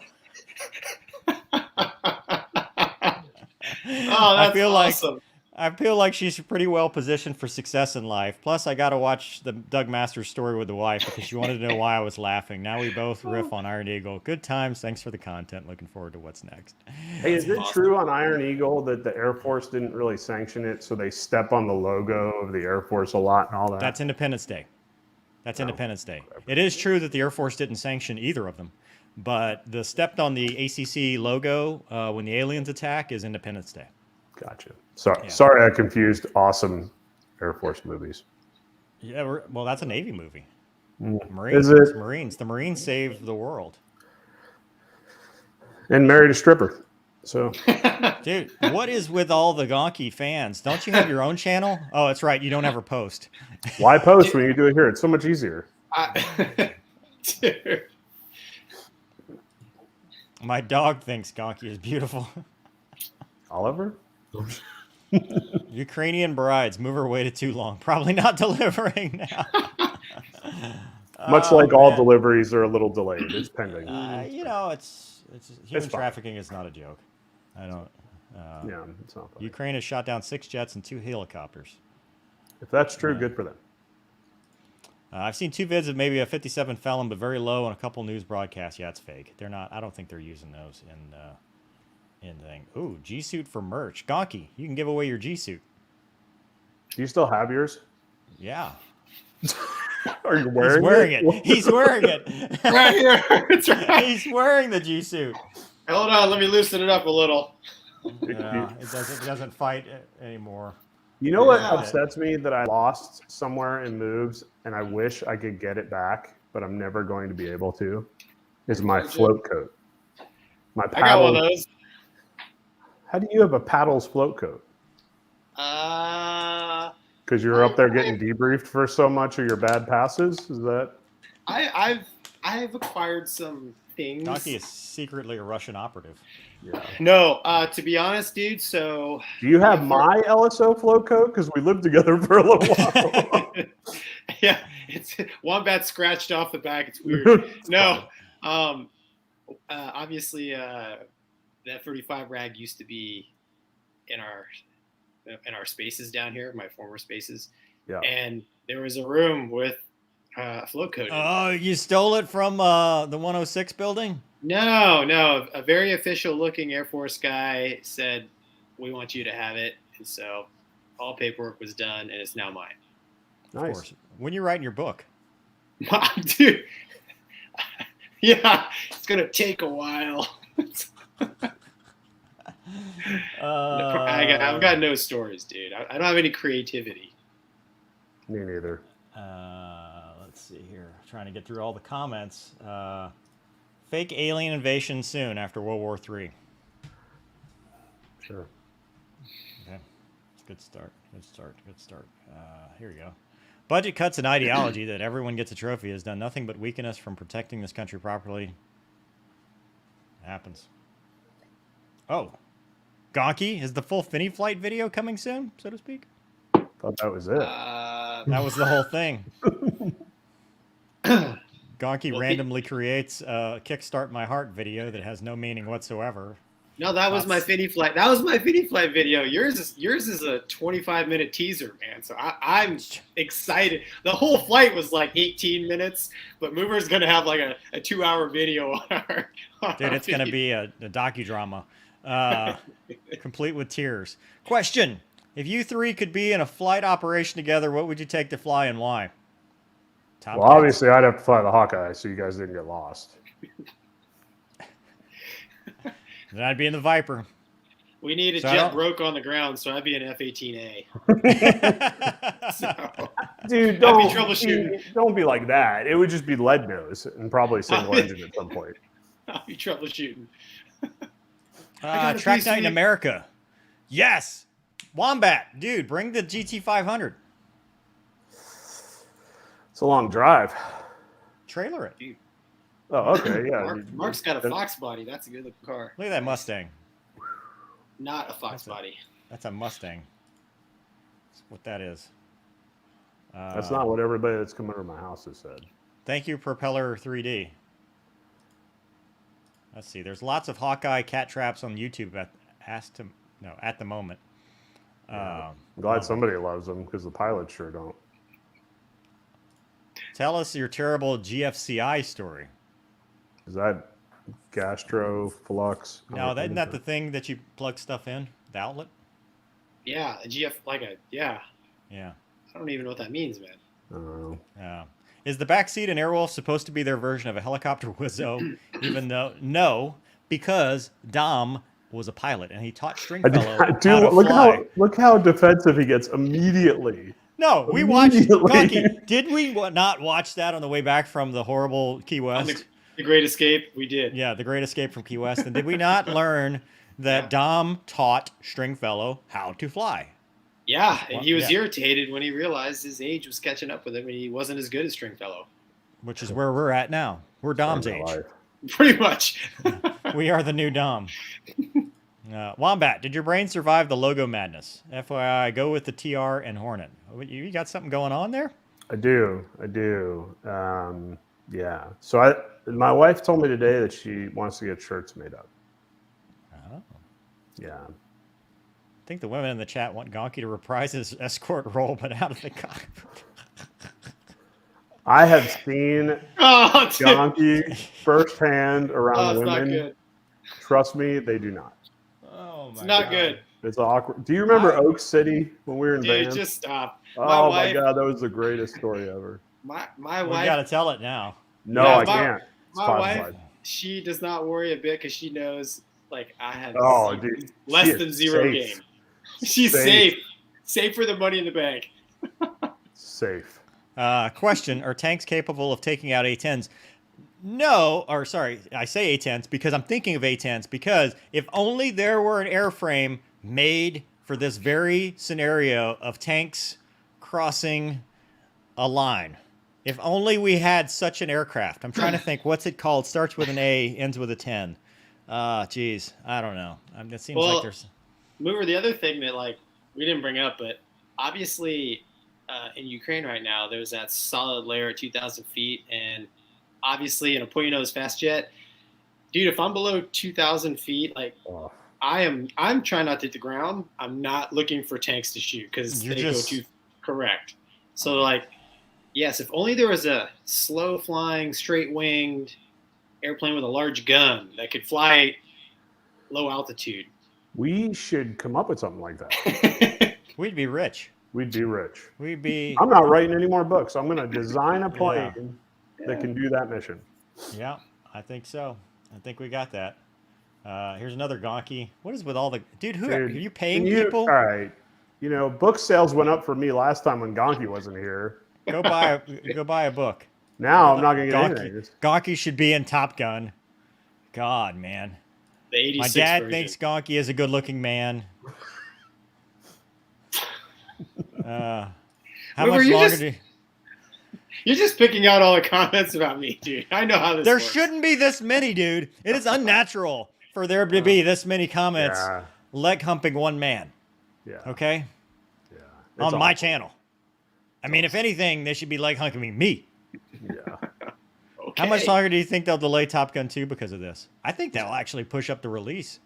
that's awesome. I feel like she's pretty well positioned for success in life. Plus, I got to watch the Doug Masters story with the wife because she wanted to know why I was laughing. Now we both riff on Iron Eagle. Good times. Thanks for the content. Looking forward to what's next. Hey, is it true on Iron Eagle that the Air Force didn't really sanction it, so they step on the logo of the Air Force a lot and all that? That's Independence Day. Independence Day. It is true that the Air Force didn't sanction either of them, but the stepped on the ACC logo when the aliens attack is Independence Day. Gotcha. Sorry, I confused awesome Air Force movies. Yeah, well, that's a Navy movie. Marines. Is it? Marines. The Marines saved the world. And married a stripper. So, dude, what is with all the Gonky fans? Don't you have your own channel? Oh, that's right. You don't ever post. Why post when you do it here? It's so much easier. Dude. My dog thinks Gonky is beautiful. Oliver? Ukrainian brides move her waited too long. Probably not delivering now. Much like all deliveries are a little delayed. It's pending. You know, it's human trafficking is not a joke. I don't. Yeah, it's not funny. Ukraine has shot down 6 jets and 2 helicopters. If that's true, good for them. I've seen 2 vids of maybe a 57 felon, but very low, and a couple news broadcasts. Yeah, it's fake. They're not. I don't think they're using those in thing. Ooh, G suit for merch. Gonky, you can give away your G suit. Do you still have yours? Yeah. Are you wearing it? He's wearing it. Right here. It's right. He's wearing the G suit. Hold on, let me loosen it up a little. Yeah, it doesn't fight anymore. You know what upsets me that I lost somewhere in moves, and I wish I could get it back, but I'm never going to be able to, is my float coat. My paddle. I got one of those. How do you have a paddles float coat? Because you're up there getting debriefed for so much of your bad passes? Is that? I've acquired some things. Donkey is secretly a Russian operative. Yeah. No, to be honest, dude. So. Do you have my LSO float coat? Because we lived together for a little while. Yeah, it's Wombat scratched off the back. It's weird. No, obviously, that 35 rag used to be in our spaces down here, my former spaces. Yeah. And there was a room with a float coat. Oh, you stole it from the 106 building? No. A very official looking Air Force guy said, "We want you to have it." And so all paperwork was done, and it's now mine. Nice. Of course. When you writing your book? Dude. Yeah, it's going to take a while. I've got no stories, dude. I don't have any creativity. Me neither. Let's see here. Trying to get through all the comments. Fake alien invasion soon after World War III. Sure. Okay. Good start. Here we go. Budget cuts and ideology that everyone gets a trophy has done nothing but weaken us from protecting this country properly. It happens. Oh. Gonky, is the full Finny Flight video coming soon, so to speak? Thought that was it. That was the whole thing. Gonky randomly creates a Kickstart My Heart video that has no meaning whatsoever. No, that was my Finny Flight. That was my Finny Flight video. Yours is a 25-minute teaser, man. So I'm excited. The whole flight was like 18 minutes, but Moomer's gonna have like a 2-hour video on our. Dude, it's gonna be a docudrama, complete with tears. Question: if you 3 could be in a flight operation together, what would you take to fly and why? Well, obviously, I'd have to fly the Hawkeye, so you guys didn't get lost. Then I'd be in the Viper. We need a jet broke on the ground, so I'd be an F-18A. Dude, don't be like that. It would just be lead nose and probably single engine at some point. I'll be troubleshooting. Track night in America. Yes. Wombat, dude, bring the GT500. It's a long drive. Trailer it. Dude. Oh, okay, yeah. Mark's got a Fox body. That's a good looking car. Look at that Mustang. Not a Fox body. That's a Mustang. That's what that is. That's not what everybody that's come under my house has said. Thank you, Propeller 3D. Let's see. There's lots of Hawkeye cat traps on YouTube at the moment. I'm glad somebody loves them because the pilots sure don't. Tell us your terrible GFCI story. Is that gastro flux? No, isn't that the thing that you plug stuff in? The outlet? Yeah, a GF, yeah. Yeah. I don't even know what that means, man. I don't know. Yeah. Is the backseat in Airwolf supposed to be their version of a helicopter Wizzo? Even though, no, because Dom was a pilot and he taught Stringfellow how to fly. Look how defensive he gets immediately. No, we watched. Gonky, did we not watch that on the way back from the horrible Key West? The Great Escape, we did. Yeah, the Great Escape from Key West. And did we not learn that Dom taught Stringfellow how to fly? Yeah, and he was irritated when he realized his age was catching up with him and he wasn't as good as Stringfellow. Which is where we're at now. We're Dom's age. Pretty much. We are the new Dom. Wombat, did your brain survive the logo madness? FYI, go with the TR and Hornet. You got something going on there? I do. Yeah. So my wife told me today that she wants to get shirts made up. Oh. Yeah. I think the women in the chat want Gonky to reprise his escort role, but out of the cockpit. I have seen Gonky firsthand around women. Not good. Trust me, they do not. Oh my It's not God. good. It's awkward. Do you remember Oak City when we were in Dude, Vans? just stop. Oh my God, that was the greatest story ever. My We wife. got to tell it now. No, Yeah, I can't. It's My classified. wife, she does not worry a bit because she knows, like, I have Dude, less than zero safe. game. She's safe. Safe for the money in the bank. Safe. Question, are tanks capable of taking out A-10s? No, or sorry, I say A-10s because I'm thinking of A-10s because if only there were an airframe made for this very scenario of tanks crossing a line. If only we had such an aircraft. I'm trying to think, what's it called? Starts with an A, ends with a 10. Geez, I don't know. It seems like there's... Mover, the other thing that, like, we didn't bring up, but obviously in Ukraine right now, there's that solid layer at 2,000 feet, and obviously in a point-nose fast jet, dude, if I'm below 2,000 feet, like, I'm trying not to hit the ground. I'm not looking for tanks to shoot because they go too correct. So, like, yes, if only there was a slow-flying, straight-winged airplane with a large gun that could fly low altitude. We should come up with something like that. We'd be rich. We'd be rich. We'd be... I'm not writing any more books. I'm going to design a plane that can do that mission. Yeah, I think so. I think we got that. Here's another Gonky. What is with all the... Dude, are you paying people? All right. You know, book sales went up for me last time when Gonky wasn't here. Go buy a book. Now I'm not going to get anything. Gonky should be in Top Gun. God, man. The 86 My dad version. thinks Gonky is a good-looking man. How much longer do you... You're just picking out all the comments about me, dude. I know how this There works. shouldn't be this many, dude. It is unnatural for there to be this many comments leg humping one man. Yeah. Okay? Yeah. On my channel. I mean, if anything, they should be leg humping me. Yeah. Okay. How much longer do you think they'll delay Top Gun 2 because of this? I think they'll actually push up the release.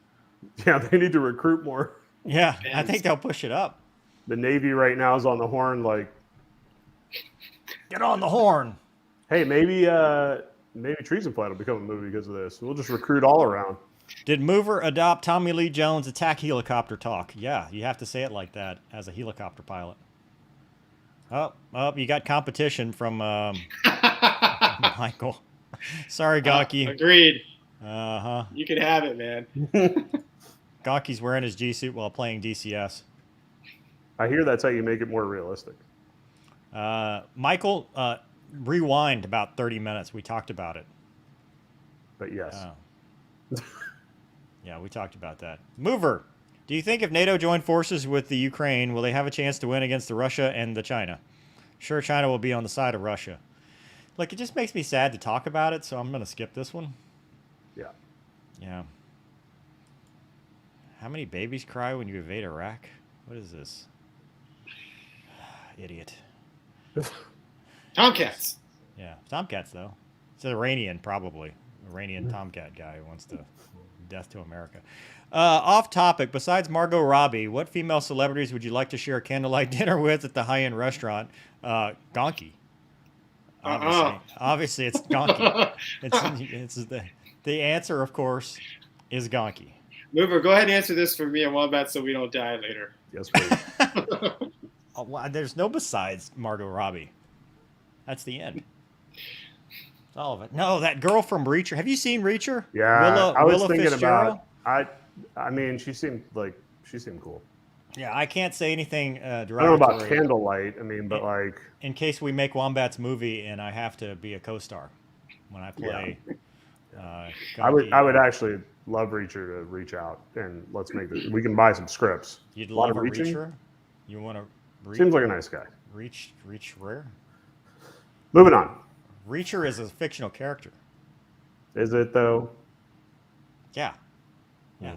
Yeah, they need to recruit more. Yeah, I think they'll push it up. The Navy right now is on the horn like, get on the horn. Hey, maybe Treason Flight will become a movie because of this. We'll just recruit all around. Did Mover adopt Tommy Lee Jones' attack helicopter talk? Yeah, you have to say it like that as a helicopter pilot. Oh, you got competition from Michael. Sorry, Gonky. Agreed. Uh-huh. You can have it, man. Gonky's wearing his G-suit while playing DCS. I hear that's how you make it more realistic. Michael, rewind about 30 minutes. We talked about it. But yes. Yeah, we talked about that. Mover, do you think if NATO joined forces with the Ukraine, will they have a chance to win against the Russia and the China? Sure, China will be on the side of Russia. Look, it just makes me sad to talk about it, so I'm going to skip this one. Yeah. Yeah. How many babies cry when you invade Iraq? What is this? Idiot. Tomcats. Yeah, Tomcats, though. It's an Iranian, probably. Iranian Tomcat guy who wants to death to America. Off topic, besides Margot Robbie, what female celebrities would you like to share a candlelight dinner with at the high-end restaurant? Gonky. Obviously, it's Gonky. it's the answer, of course, is Gonky. Mover, go ahead and answer this for me and Wombat so we don't die later. Yes, please. There's no besides Margot Robbie. That's the end. That's all of it. No, that girl from Reacher. Have you seen Reacher? Yeah, I was Willa thinking Fitzgerald? about. I mean, she seemed cool. Yeah, I can't say anything derogatory. I don't know about candlelight. I mean, but like, in case we make Wombat's movie and I have to be a co-star when I play. Yeah. I would actually love Reacher to reach out and let's make this. We can buy some scripts. You'd love a Reacher? You want to reach? Seems like a nice guy. Reach where? Moving on. Reacher is a fictional character. Is it though? Yeah. Yeah.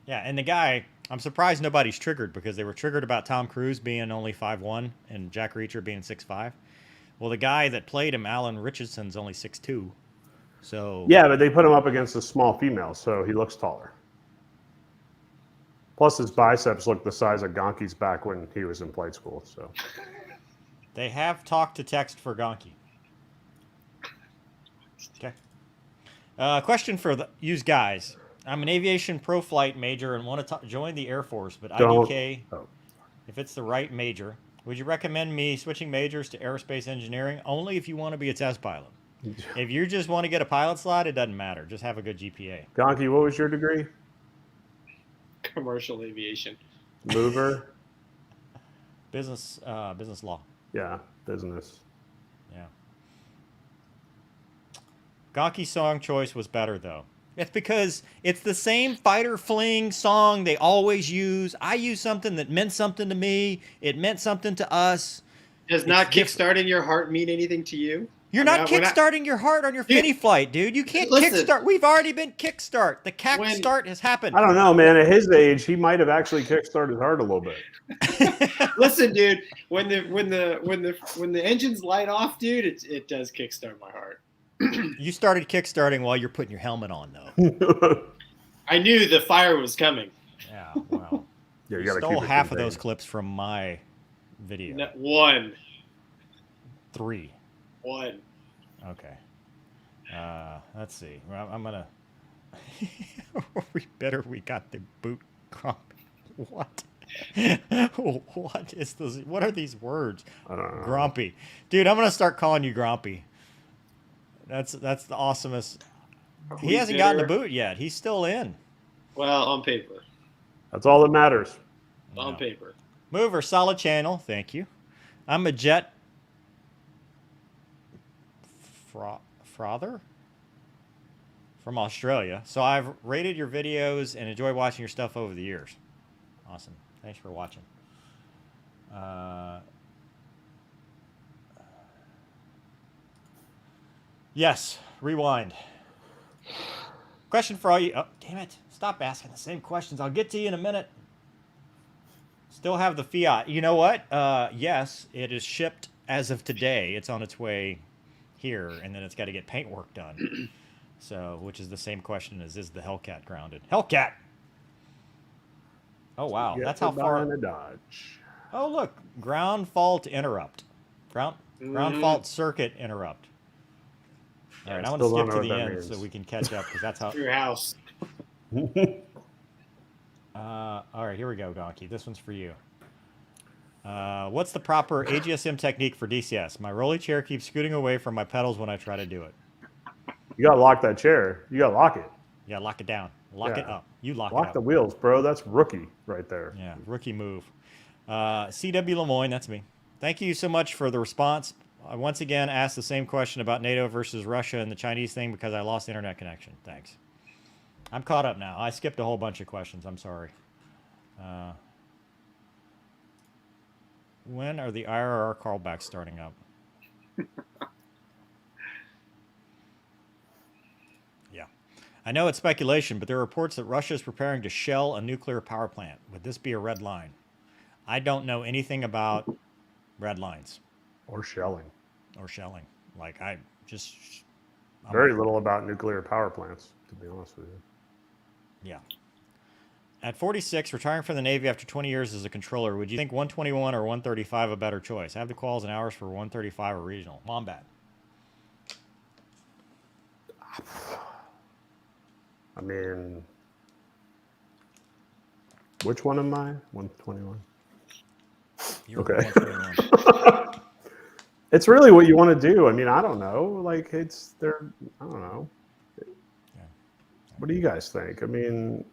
Yeah, and the guy, I'm surprised nobody's triggered because they were triggered about Tom Cruise being only 5'1" and Jack Reacher being 6'5". Well, the guy that played him, Alan Richardson's only 6'2". So yeah, but they put him up against a small female, so he looks taller. Plus, his biceps look the size of Gonki's back when he was in flight school. So they have talk to text for Gonki. Okay. Question for you guys. I'm an aviation pro flight major and want to join the Air Force, but IDK, if it's the right major, would you recommend me switching majors to aerospace engineering only if you want to be a test pilot? If you just want to get a pilot slot, it doesn't matter. Just have a good GPA. Gonki, what was your degree? Commercial aviation. Mover? Business law. Yeah, business. Yeah. Gonki's song choice was better, though. It's because it's the same fighter fling song they always use. I use something that meant something to me. It meant something to us. Does not kickstarting your heart mean anything to you? You're not kickstarting your heart on your Finny flight, dude. You can't kickstart. We've already been kickstart. The start has happened. I don't know, man. At his age, he might have actually kickstarted his heart a little bit. Listen, dude. When the engines light off, dude, it does kickstart my heart. You started kickstarting while you're putting your helmet on, though. I knew the fire was coming. Yeah, well. Yeah, you stole half of those clips from my video. No, 1. 3. 1. Okay. Let's see. Well, I'm gonna. We got the boot crump. What? What is this? What are these words? I don't know. Grumpy, dude. I'm gonna start calling you Grumpy. That's the awesomest. He hasn't gotten the boot yet. He's still in. Well, on paper. That's all that matters. On paper. Mover, solid channel. Thank you. I'm a jet. Frother from Australia. So I've rated your videos and enjoy watching your stuff over the years. Awesome. Thanks for watching. Yes. Rewind. Question for all you. Oh, damn it. Stop asking the same questions. I'll get to you in a minute. Still have the Fiat. You know what? Yes, it is shipped as of today. It's on its way here, and then it's got to get paint work done. So, which is the same question as, is the Hellcat grounded? Hellcat! Oh, wow. That's how far. In a Dodge. Oh, look. Ground fault interrupt. Ground fault circuit interrupt. All right, I'm going to skip to the end so we can catch up, because that's how. Your house. All right, here we go, Gonki. This one's for you. What's the proper AGSM technique for DCS? My rolly chair keeps scooting away from my pedals when I try to do it. You got to lock that chair. You got to lock it. Yeah, lock it down. Lock it up. You lock it up. Lock the wheels, bro. That's rookie right there. Yeah, rookie move. CW Lemoyne, that's me. Thank you so much for the response. I once again asked the same question about NATO versus Russia and the Chinese thing because I lost internet connection. Thanks. I'm caught up now. I skipped a whole bunch of questions. I'm sorry. When are the IRR callbacks starting up? Yeah. I know it's speculation, but there are reports that Russia is preparing to shell a nuclear power plant. Would this be a red line? I don't know anything about red lines. Or shelling. Like, Very little about nuclear power plants, to be honest with you. Yeah. At 46, retiring from the Navy after 20 years as a controller, would you think 121 or 135 a better choice? I have the quals and hours for 135 or regional. Wombat. I mean, which one am I? 121. You're okay. 121. It's really what you want to do. I mean, I don't know. Like, I don't know. Yeah. What do you guys think? I mean,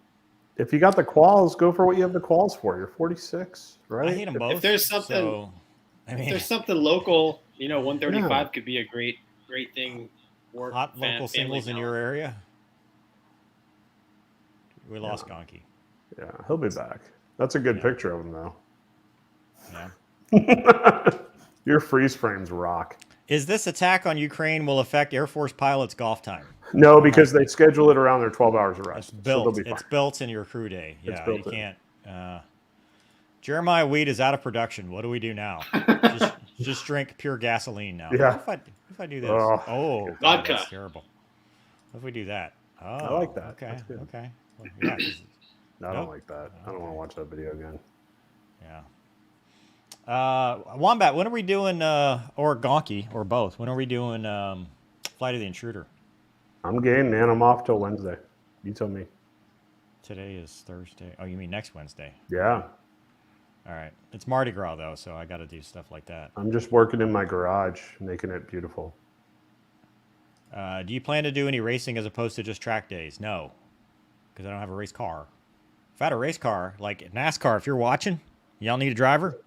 if you got the quals, go for what you have the quals for. You're 46, right? I hate them both. If there's something, if there's something local, 135 could be a great thing. Hot local singles in your area. We lost Gonki. Yeah, he'll be back. That's a good picture of him, though. Yeah. Your freeze frames rock. Is this attack on Ukraine will affect Air Force pilots' golf time? No, because they schedule it around their 12 hours of rest. It's built. So they'll be It's fine. built in your crew day. It's Yeah, built you in. can't. Jeremiah Weed is out of production. What do we do now? just drink pure gasoline now. Yeah. What if I do this? Oh, Oh, God, vodka. that's terrible. What if we do that? Oh, I like that. Okay. That's good. Okay. Well, yeah. 'Cause No, I don't Nope. like that. I don't want to watch that video again. Yeah. Wombat, when are we doing, or Gonky, or both? When are we doing Flight of the Intruder? I'm game, man. I'm off till Wednesday. You tell me. Today is Thursday. Oh, you mean next Wednesday? Yeah. All right. It's Mardi Gras, though, so I got to do stuff like that. I'm just working in my garage, making it beautiful. Do you plan to do any racing as opposed to just track days? No, because I don't have a race car. If I had a race car, like NASCAR, if you're watching, y'all need a driver?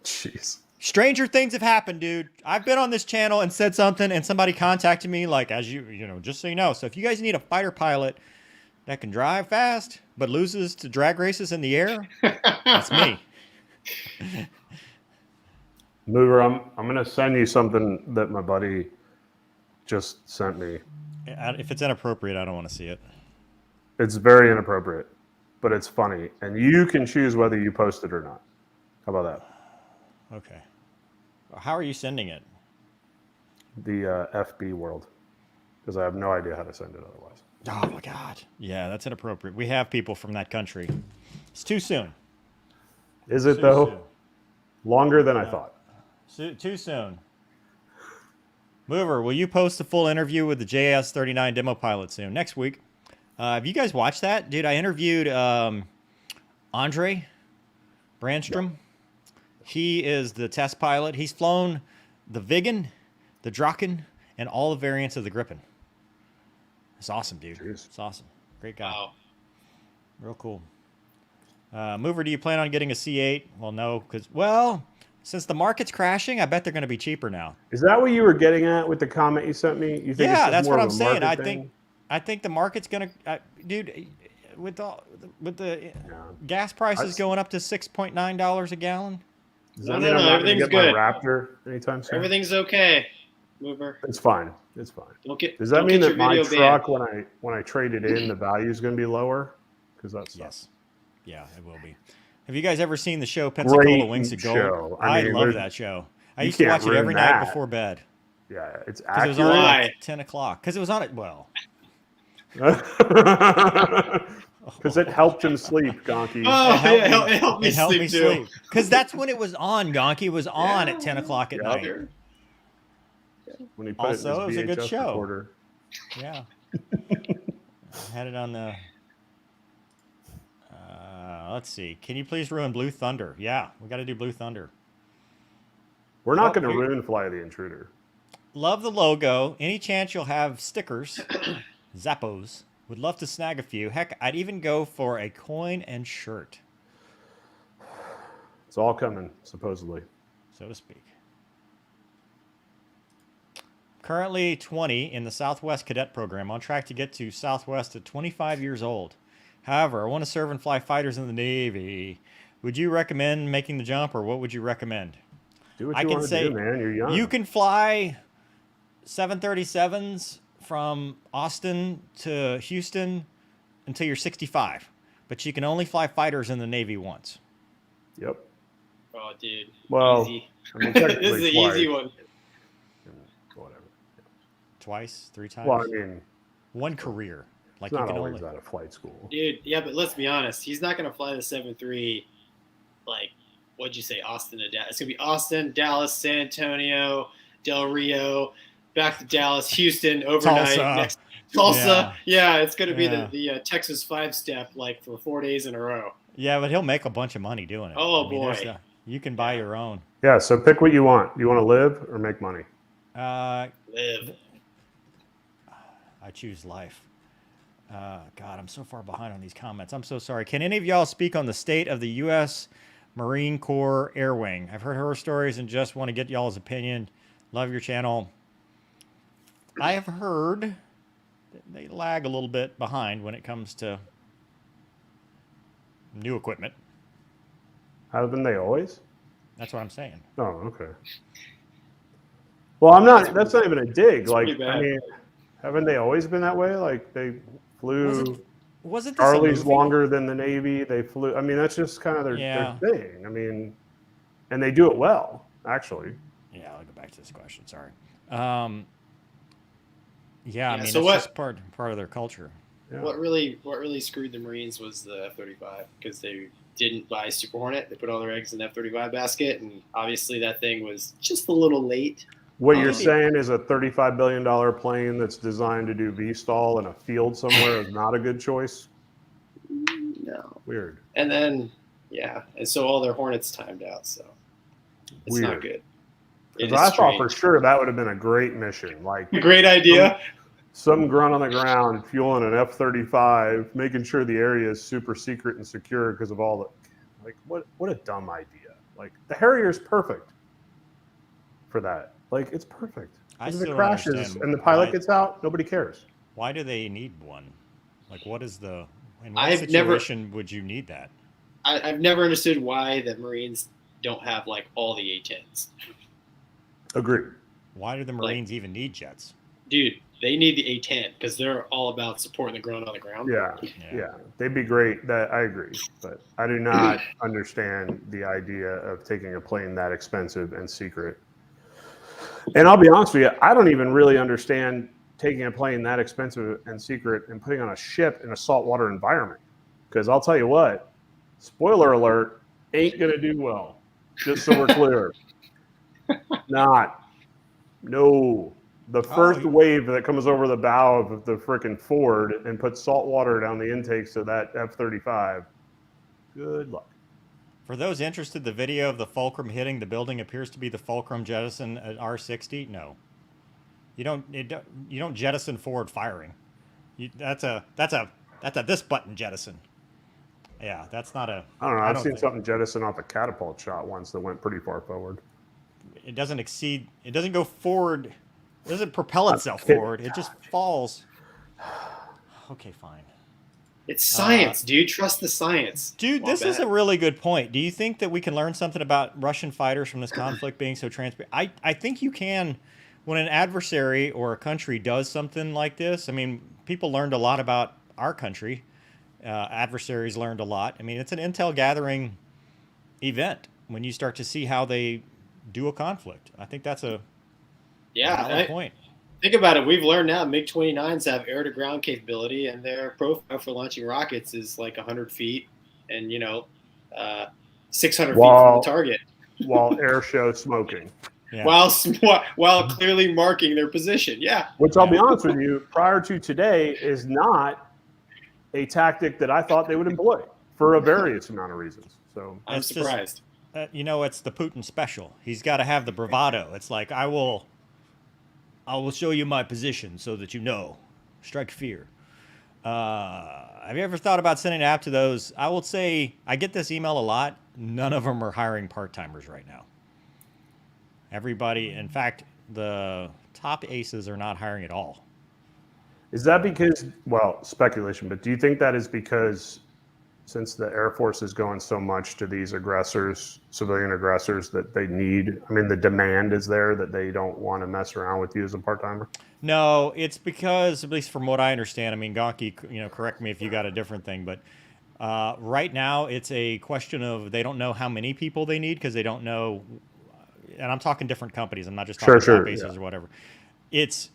Jeez. Stranger things have happened, dude. I've been on this channel and said something, and somebody contacted me, like, as you know, just so you know. So if you guys need a fighter pilot that can drive fast but loses to drag races in the air, that's me. Mover, I'm gonna send you something that my buddy just sent me. If it's inappropriate, I don't want to see it. It's very inappropriate, but it's funny, and you can choose whether you post it or not. How about that? Okay. How are you sending it? The FB world, because I have no idea how to send it otherwise. Oh my God. Yeah, that's inappropriate. We have people from that country. It's too soon. Is it Too though? soon. Longer than I thought. Too soon. Mover, will you post the full interview with the JS39 demo pilot soon? Next week. Have you guys watched that? Dude, I interviewed Andre Brandstrom. Yeah. He is the test pilot. He's flown the Viggen, the Draken, and all the variants of the Gripen. It's awesome, dude. Jeez. It's awesome. Great guy. Wow. Real cool. Mover, do you plan on getting a C8? Well, no, because, well, since the market's crashing, I bet they're going to be cheaper now. Is that what you were getting at with the comment you sent me? You think Yeah, it's that's more what of I'm a saying. market I think the market's going to, dude, with the Yeah. gas prices going up to $6.9 a gallon. Does No, that no, mean no, I'm not gonna everything's get my good. Raptor anytime soon? Everything's okay, Mover. It's fine. It's fine. Does Does that mean that my truck, when I trade it in, the value is going to be lower? Because that's Yes. Yeah, it will be. Have you guys ever seen the show Pensacola Great Wings of Gold? show. I mean, love that show. I you used to can't watch it every ruin night that. before bed. Yeah, it's Because it was on accurate. Why? at 10 o'clock. Because it was on at, well. Because it helped him sleep, Gonky. Oh, It helped me helped me sleep too. sleep. Because that's when it was on, Gonky. It was on at 10 o'clock at night. Sure. When he put Also, it was it a in good his VHS show. recorder. Yeah. I had it on the... let's see. Can you please ruin Blue Thunder? Yeah, we got to do Blue Thunder. We're not going to here- ruin Fly the Intruder. Love the logo. Any chance you'll have stickers? Zappos. Would love to snag a few. Heck, I'd even go for a coin and shirt, It's all coming, supposedly. so to speak. Currently 20 in the Southwest Cadet Program, on track to get to Southwest at 25 years old. However, I want to serve and fly fighters in the Navy. Would you recommend making the jump, or what would you recommend? Do what I you can want to say do, man. You're young. you can fly 737s from Austin to Houston until you're 65, but you can only fly fighters in the Navy once. Yep. Oh, dude. Well, Easy. I mean, This is technically the twice. easy one. Whatever. Twice, 3 times. Well, I mean, One career. Like it's you not can always only. out of flight school. Dude, yeah, but let's be honest. He's not going to fly the 7-3, like, what'd you say, Austin to Dallas? It's going to be Austin, Dallas, San Antonio, Del Rio, back to Dallas, Houston, overnight. Tulsa. Next, Tulsa. Yeah. Yeah, it's going to be Yeah. the Texas 5-step, like, for 4 days in a row. Yeah, but he'll make a bunch of money doing it. Oh, there's boy. you can buy your own. Yeah, so pick what you want. You want to live or make money? Live. I choose life. God, I'm so far behind on these comments. I'm so sorry. Can any of y'all speak on the state of the U.S. Marine Corps Air Wing? I've heard horror stories and just want to get y'all's opinion. Love your channel. I have heard that they lag a little bit behind when it comes to new equipment. Haven't they always? That's what I'm saying. Oh, okay. Well, I'm not. That's not even a dig. It's Like, pretty bad. I mean, haven't they always been that way? Like, they flew Wasn't this a Charlie's movie? longer than the Navy. They flew. I mean, that's just kind of their Yeah. thing. I mean, and they do it well, actually. Yeah, I'll go back to this question. Sorry. Yeah, I mean, so it's what- just part of their culture. Yeah. What really screwed the Marines was the F-35 because they didn't buy Super Hornet. They put all their eggs in the F-35 basket, and obviously that thing was just a little late. What you're saying is a $35 billion plane that's designed to do VSTOL in a field somewhere is not a good choice? No. Weird. And then, and so all their Hornets timed out, so it's not Weird. good. Because I thought for sure that would have been a great mission. Like, a great idea. Some grunt on the ground fueling an F-35, making sure the area is super secret and secure because of all the, like, what a dumb idea. Like, the Harrier's perfect for that. Like, it's perfect. If it crashes and the pilot gets out, nobody cares. Why do they need one? Like, what is the, in what situation would you need that? I've never understood why the Marines don't have, like, all the A-10s. Agreed. Why do the Marines even need jets? Dude, they need the A-10 because they're all about supporting the ground on the ground. Yeah. They'd be great. That I agree. But I do not understand the idea of taking a plane that expensive and secret. And I'll be honest with you, I don't even really understand taking a plane that expensive and secret and putting on a ship in a saltwater environment. Because I'll tell you what, spoiler alert, ain't going to do well. Just so we're clear. No. The first wave that comes over the bow of the frickin' Ford and puts salt water down the intakes of that F-35, good luck. For those interested, the video of the fulcrum hitting the building appears to be the fulcrum jettison at R-60. No, you don't jettison forward firing. That's a this button jettison. Yeah, that's not a. I don't know. I've seen something jettison off a catapult shot once that went pretty far forward. It doesn't exceed. It doesn't go forward. It doesn't propel itself forward. It just falls. Okay, fine. It's science, dude. Trust the science. Dude, this is a really good point. Do you think that we can learn something about Russian fighters from this conflict being so transparent? I think you can. When an adversary or a country does something like this, I mean, people learned a lot about our country. Adversaries learned a lot. I mean, it's an intel gathering event when you start to see how they do a conflict. I think that's a valid point. Think about it. We've learned now MiG-29s have air-to-ground capability, and their profile for launching rockets is like 100 feet and, 600 feet from the target. While air show smoking. Yeah. While clearly marking their position. Yeah. Which I'll be honest with you, prior to today is not a tactic that I thought they would employ for a various amount of reasons. So I'm surprised. It's the Putin special. He's got to have the bravado. It's like, I will show you my position so that you know. Strike fear. Have you ever thought about sending an app to those? I will say, I get this email a lot. None of them are hiring part-timers right now. Everybody, in fact, the top aces are not hiring at all. Is that because, well, speculation, but do you think that is because since the Air Force is going so much to these aggressors, civilian aggressors, that they need, I mean, the demand is there that they don't want to mess around with you as a part-timer? No, it's because, at least from what I understand, I mean, Gonky, correct me if you got a different thing, but right now it's a question of they don't know how many people they need because they don't know, and I'm talking different companies. I'm not just talking top aces or whatever. It's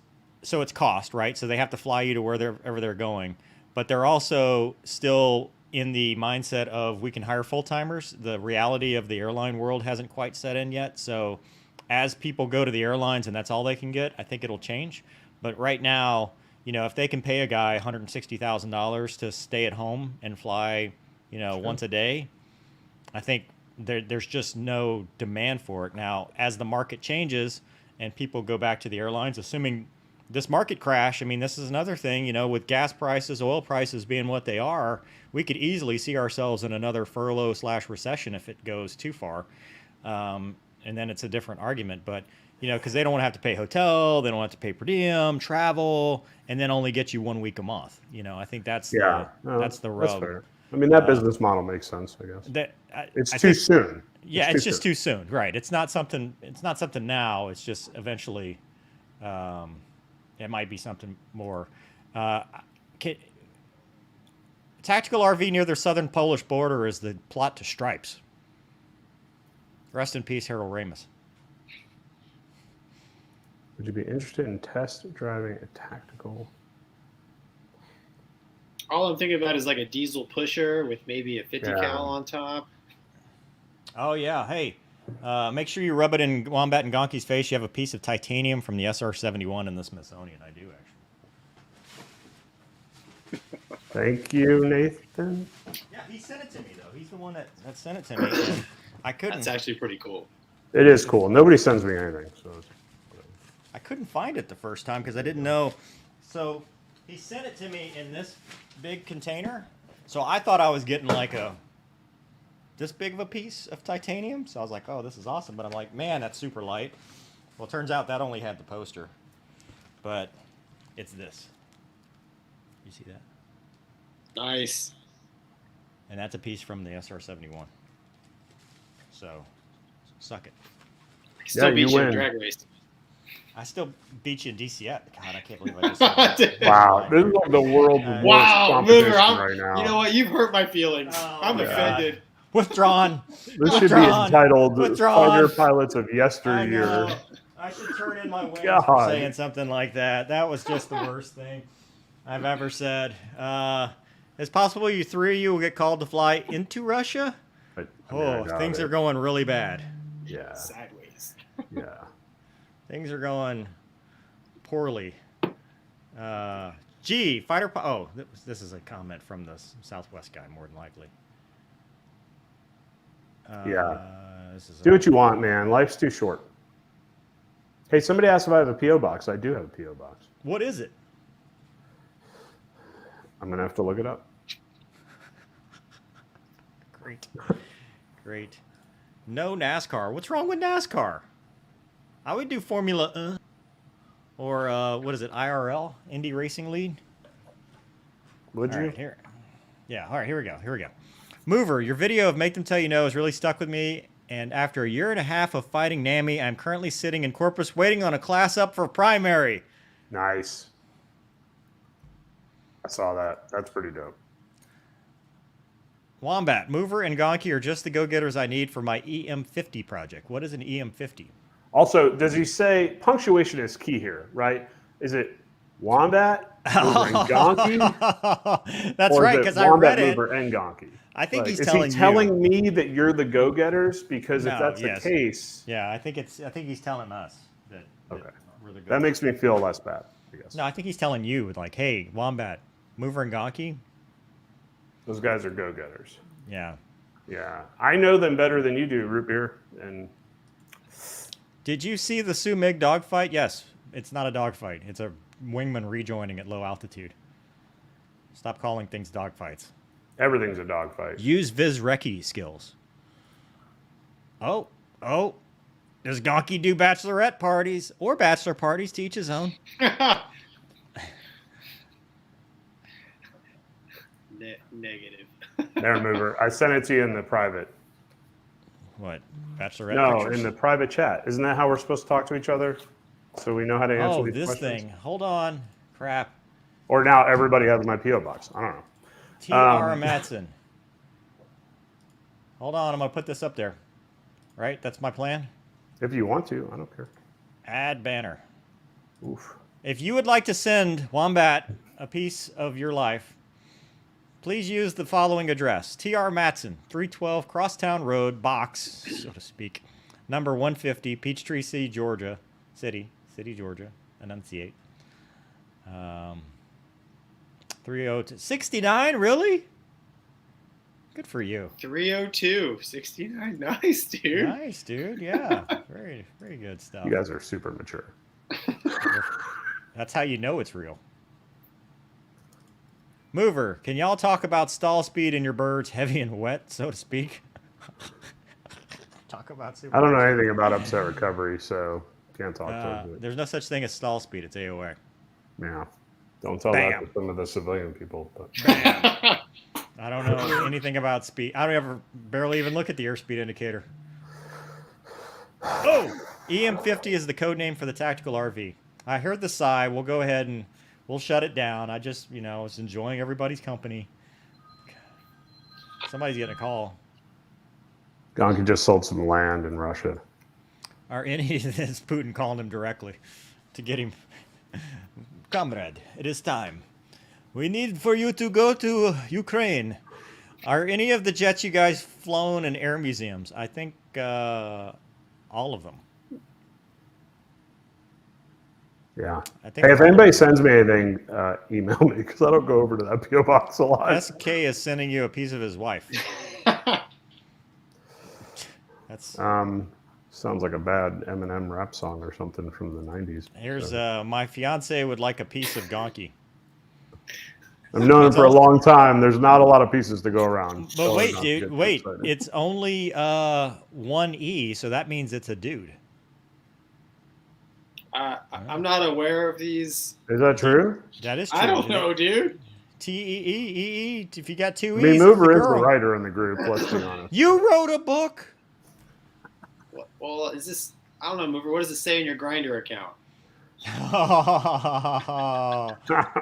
cost, right? So they have to fly you to wherever they're going, but they're also still in the mindset of we can hire full-timers. The reality of the airline world hasn't quite set in yet. So as people go to the airlines and that's all they can get, I think it'll change. But right now, if they can pay a guy $160,000 to stay at home and fly, once a day, I think there's just no demand for it. Now, as the market changes and people go back to the airlines, assuming this market crash, I mean, this is another thing, with gas prices, oil prices being what they are, we could easily see ourselves in another furlough/recession if it goes too far. And then it's a different argument. But, because they don't want to have to pay hotel, they don't have to pay per diem, travel, and then only get you 1 week a month. I think that's the rub. That's fair. I mean, that business model makes sense, I guess. It's too soon. Yeah, it's just too soon, right? It's not something. It's not something now. It's just eventually, it might be something more. Tactical RV near the southern Polish border is the plot to Stripes. Rest in peace, Harold Ramis. Would you be interested in test driving a tactical? All I'm thinking about is like a diesel pusher with maybe a 50 cal on top. Oh yeah, hey, make sure you rub it in Wombat and Gonki's face. You have a piece of titanium from the SR-71 in the Smithsonian. I do actually. Thank you, Nathan. Yeah, he sent it to me though. He's the one that sent it to me. And I couldn't. That's actually pretty cool. It is cool. Nobody sends me anything, so. I couldn't find it the first time because I didn't know. So he sent it to me in this big container. So I thought I was getting like this big of a piece of titanium. So I was like, oh, this is awesome. But I'm like, man, that's super light. Well, it turns out that only had the poster. But it's this. You see that? Nice. And that's a piece from the SR-71. So, suck it. Still beat you in Drag Race. I still beat you in DCF. God, I can't believe I just said that. Wow, this is like the world's worst competition right now. You know what? You've hurt my feelings. I'm offended. Withdrawn. This should be entitled Fighter Pilots of Yesteryear. I should turn in my wings for saying something like that. That was just the worst thing I've ever said. It's possible you three of you will get called to fly into Russia. Things are going really bad. Yeah. Sideways. Yeah. Things are going poorly. Fighter. Oh, this is a comment from the Southwest guy, more than likely. Yeah. Do what you want, man. Life's too short. Hey, somebody asked if I have a P.O. box. I do have a P.O. box. What is it? I'm going to have to look it up. Great. Great. No NASCAR. What's wrong with NASCAR? I would do Formula or what is it, IRL, Indy Racing League. Would you? Right, here. Yeah, all right, here we go. Mover, your video of Make Them Tell You No has really stuck with me, and after a year and a half of fighting NAMI, I'm currently sitting in Corpus waiting on a class up for primary. Nice. I saw that. That's pretty dope. Wombat, Mover, and Gonki are just the go-getters I need for my EM50 project. What is an EM50? Also, does he say punctuation is key here, right? Is it Wombat, Mover, and Gonki? That's right, because I read it. Mover, and Gonki. I think he's telling me that you're the go-getters? Because if that's the case, yeah, I think he's telling us that we're the go-getters. That makes me feel less bad, I guess. No, I think he's telling you, like, hey, Wombat, Mover, and Gonki. Those guys are go-getters. Yeah. Yeah, I know them better than you do, Root Beer. And did you see the Sue Mig dogfight? Yes, it's not a dogfight. It's a wingman rejoining at low altitude. Stop calling things dogfights. Everything's a dogfight. Use Viz Recce skills. Oh, does Gonki do bachelorette parties or bachelor parties to each his own? Negative. There, Mover. I sent it to you in the private. What? Bachelorette No, pictures? in the private chat. Isn't that how we're supposed to talk to each other? So we know how to answer these this questions? thing. Hold on. Crap. Or now everybody has my P.O. box. I don't know. T.R. Matson. Hold on. I'm going to put this up there. Right? That's my plan? If you want to. I don't care. Add banner. Oof. If you would like to send Wombat a piece of your life, please use the following address. T.R. Matson, 312 Crosstown Road, box, so to speak, number 150, Peachtree City, Georgia. City, Georgia. Enunciate. 302. 69, really? Good for you. 302, 69. Nice, dude. Nice, dude. Yeah. Very, very good stuff. You guys are super mature. That's how you know it's real. Mover, can y'all talk about stall speed in your birds, heavy and wet, so to speak? Talk about super. I don't know anything about upset recovery, so can't talk to it. There's no such thing as stall speed. It's AOA. Yeah. Don't tell that to some of the civilian people. But. I don't know anything about speed. I don't barely even look at the airspeed indicator. Oh, EM50 is the code name for the tactical RV. I heard the sigh. We'll go ahead and we'll shut it down. I just, was enjoying everybody's company. Somebody's getting a call. Gonky just sold some land in Russia. Our any is Putin calling him directly to get him. Comrade, it is time. We need for you to go to Ukraine. Are any of the jets you guys flown in air museums? I think all of them. Yeah. I think Hey, if anybody sends me anything, email me because I don't go over to that PO box a lot. SK is sending you a piece of his wife. That's sounds like a bad Eminem rap song or something from the 90s. Here's my fiance would like a piece of Gonky. I've known him for a long time. There's not a lot of pieces to go around. But wait, dude, wait. It's only 1E, so that means it's a dude. I'm not aware of these. Is that true? That is true. I don't know, dude. T-E-E-E-E. If you got two E's, I mean, Mover is the writer in the group, let's be honest. You wrote a book? Well, is this... I don't know, Mover. What does it say in your Grindr account?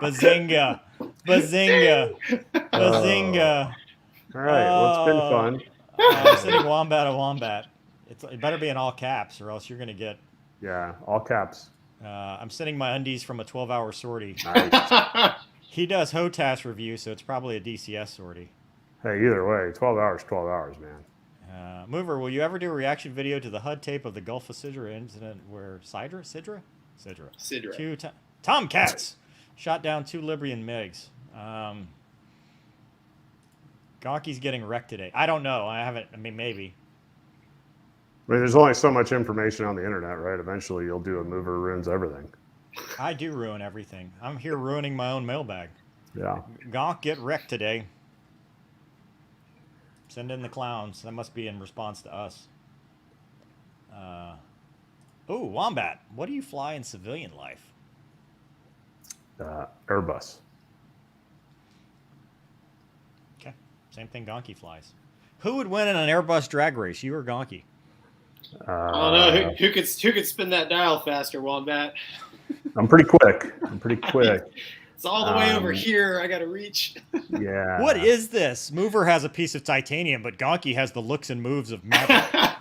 Bazinga. Bazinga. Bazinga. All right, well, it's been fun. I'm sending Wombat a Wombat. It better be in all caps or else you're going to get... Yeah, all caps. I'm sending my undies from a 12-hour sortie. Nice. He does HOTAS review, so it's probably a DCS sortie. Hey, either way, 12 hours, man. Mover, will you ever do a reaction video to the HUD tape of the Gulf of Sidra incident where Sidra? Two Tomcats shot down 2 Libyan MiGs. Gonky's getting wrecked today. I don't know. I haven't. I mean, maybe. I mean, there's only so much information on the internet, right? Eventually, you'll do a Mover ruins everything. I do ruin everything. I'm here ruining my own mailbag. Yeah. Gonk, get wrecked today. Send in the clowns. That must be in response to us. Oh, Wombat. What do you fly in civilian life? Airbus. Okay. Same thing Gonky flies. Who would win in an Airbus drag race, you or Gonky? I don't know. Who could spin that dial faster, Wombat? I'm pretty quick. It's all the way over here. I got to reach. Yeah. What is this? Mover has a piece of titanium, but Gonky has the looks and moves of Maverick.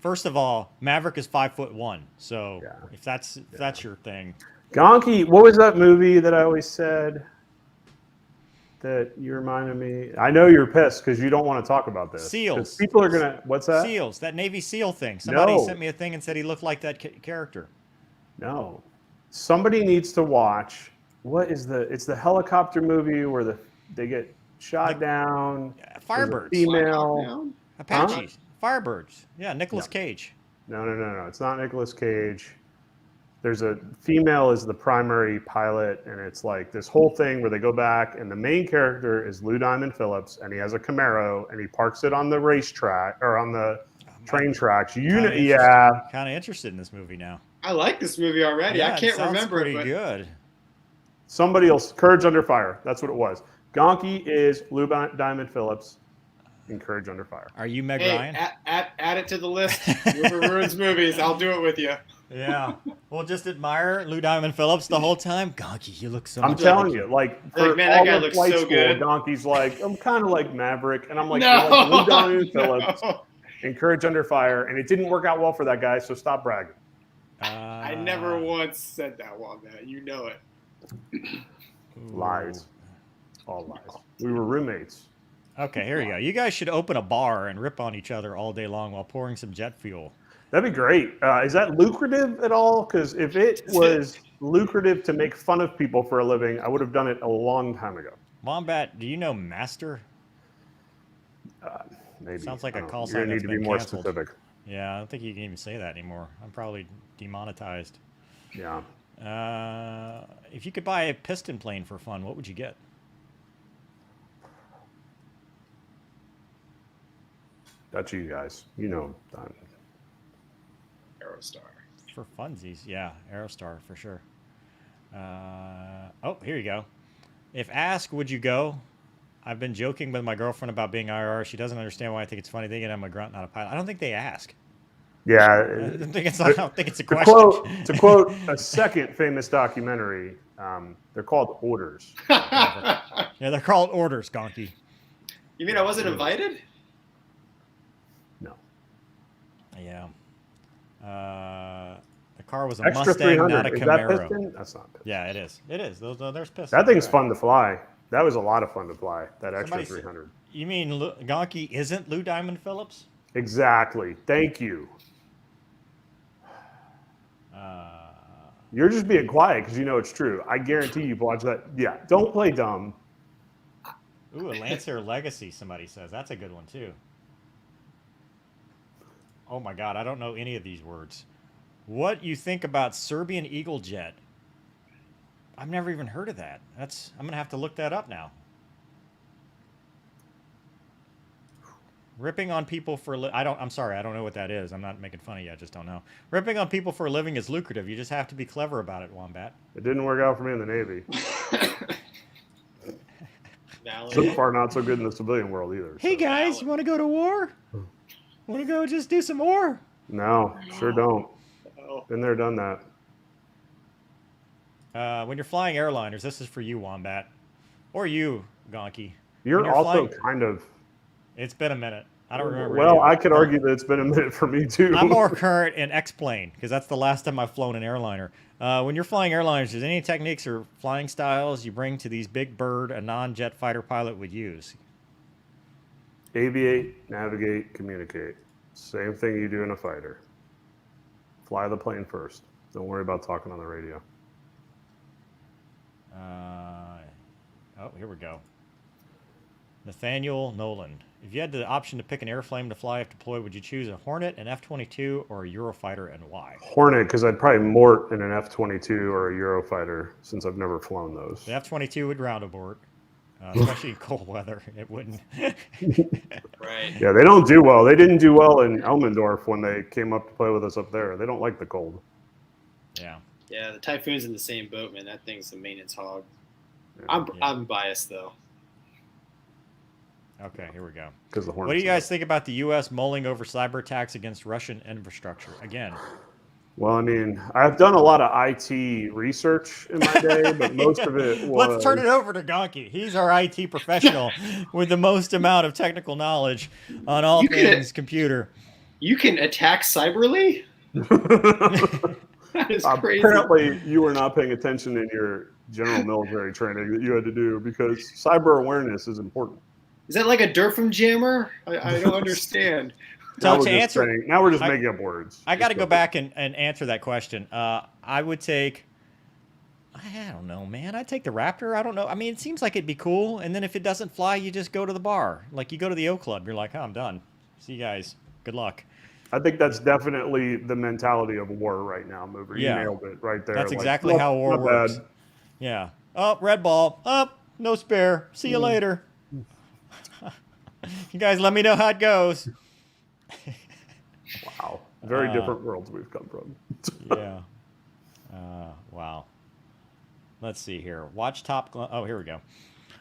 First of all, Maverick is 5'1", so yeah. if that's your thing. Gonky, what was that movie that I always said that you reminded me? I know you're pissed because you don't want to talk about this. Seals. People are gonna. What's that? Seals. That Navy SEAL thing. Somebody sent me a thing and said he looked like that character. No. Somebody needs to watch. What is it's the helicopter movie where they get shot down. Firebirds. Female. Apaches. Firebirds. Yeah, Nicolas Cage. No. It's not Nicolas Cage. There's a female is the primary pilot, and it's like this whole thing where they go back, and the main character is Lou Diamond Phillips, and he has a Camaro, and he parks it on the racetrack or on the train tracks. Yeah. Kind of interested in this movie now. I like this movie already. Yeah, I can't remember it. Pretty good. Somebody else. Courage Under Fire. That's what it was. Gonky is Lou Diamond Phillips in Courage Under Fire. Are you Meg Ryan? Add it to the list. Mover ruins movies. I'll do it with you. Yeah. We'll just admire Lou Diamond Phillips the whole time. Gonky, you look so I'm much telling you, for man, that all guy the looks flight so school, good. Gonky's like, I'm kind of like Maverick. And I'm like, No, like Lou Diamond Phillips no. in Courage Under Fire. And it didn't work out well for that guy, so stop bragging. I never once said that, Wombat. You know it. Lies. All lies. We were roommates. Okay, here you go. You guys should open a bar and rip on each other all day long while pouring some jet fuel. That'd be great. Is that lucrative at all? Because if it was lucrative to make fun of people for a living, I would have done it a long time ago. Wombat, do you know Master? Maybe. Sounds like a call You're sign gonna that's need to been be more canceled. specific. Yeah, I don't think you can even say that anymore. I'm probably demonetized. Yeah. If you could buy a piston plane for fun, what would you get? That's you guys. You know. Aerostar. For funsies, yeah, Aerostar for sure. Oh, here you go. If asked, would you go? I've been joking with my girlfriend about being IR. She doesn't understand why I think it's funny thinking I'm a grunt, not a pilot. I don't think they ask. Yeah. I don't think it's a To question. quote a second famous documentary, they're called orders. Yeah, they're called orders, Gonky. You mean I wasn't invited? No. Yeah. The car was a Extra Mustang, 300. not a Is that Camaro. piston? That's not piston. Yeah, it is. It is. There's pistons. That thing's Right. fun to fly. That was a lot of fun to fly. That extra Somebody 300. You mean Gonky isn't Lou Diamond Phillips? Exactly. Thank you. You're just being quiet because you know it's true. I guarantee you've watched that. Yeah, don't play dumb. Ooh, a Lancer Legacy, somebody says. That's a good one, too. Oh, my God. I don't know any of these words. What you think about Serbian Eagle Jet? I've never even heard of that. I'm going to have to look that up now. Ripping on people for I'm sorry, I don't know what that is. I'm not making fun of you. I just don't know. Ripping on people for a living is lucrative. You just have to be clever about it, Wombat. It didn't work out for me in the Navy. Valid. So far, not so good in the civilian world either. Hey guys, you want to go to war? Want to go just do some war? No, sure don't. Oh. Been there, done that. When you're flying airliners, this is for you, Wombat, or you, Gonky. You're also kind of. It's been a minute. I don't remember. Well, I could argue that it's been a minute for me too. I'm more current in X-plane because that's the last time I've flown an airliner. When you're flying airliners, is any techniques or flying styles you bring to these big bird a non-jet fighter pilot would use? Aviate, navigate, communicate. Same thing you do in a fighter. Fly the plane first. Don't worry about talking on the radio. Oh, here we go. Nathaniel Nolan. If you had the option to pick an airframe to fly if deployed, would you choose a Hornet, an F-22, or a Eurofighter, and why? Hornet, because I'd probably mort in an F-22 or a Eurofighter since I've never flown those. The F-22 would ground abort, especially in cold weather. It wouldn't. Right. Yeah, they don't do well. They didn't do well in Elmendorf when they came up to play with us up there. They don't like the cold. Yeah. Yeah, the Typhoon's in the same boat, man. That thing's a maintenance hog. Yeah. I'm biased though. Okay, here we go. Because the Hornets. What do you guys think about the U.S. mulling over cyber attacks against Russian infrastructure? Again. Well, I mean, I've done a lot of IT research in my day, but most of it was... Let's turn it over to Gonky. He's our IT professional with the most amount of technical knowledge on all things computer. You can attack cyberly? That is crazy. Apparently, you were not paying attention in your general military training that you had to do because cyber awareness is important. Is that like a Durfam jammer? I don't understand. So to answer, now we're just making up words. I got to go back and answer that question. I would take, I don't know, man. I'd take the Raptor. I don't know. I mean, it seems like it'd be cool. And then if it doesn't fly, you just go to the bar. Like you go to the O Club. You're like, oh, I'm done. See you guys. Good luck. I think that's definitely the mentality of war right now, Mover. You nailed it right there. That's exactly how war works. Bad. Yeah. Oh, red ball. Oh, no spare. See you later. You guys let me know how it goes. Wow. Very different worlds we've come from. Yeah. Wow. Let's see here. Watch Top Gun. Oh, here we go.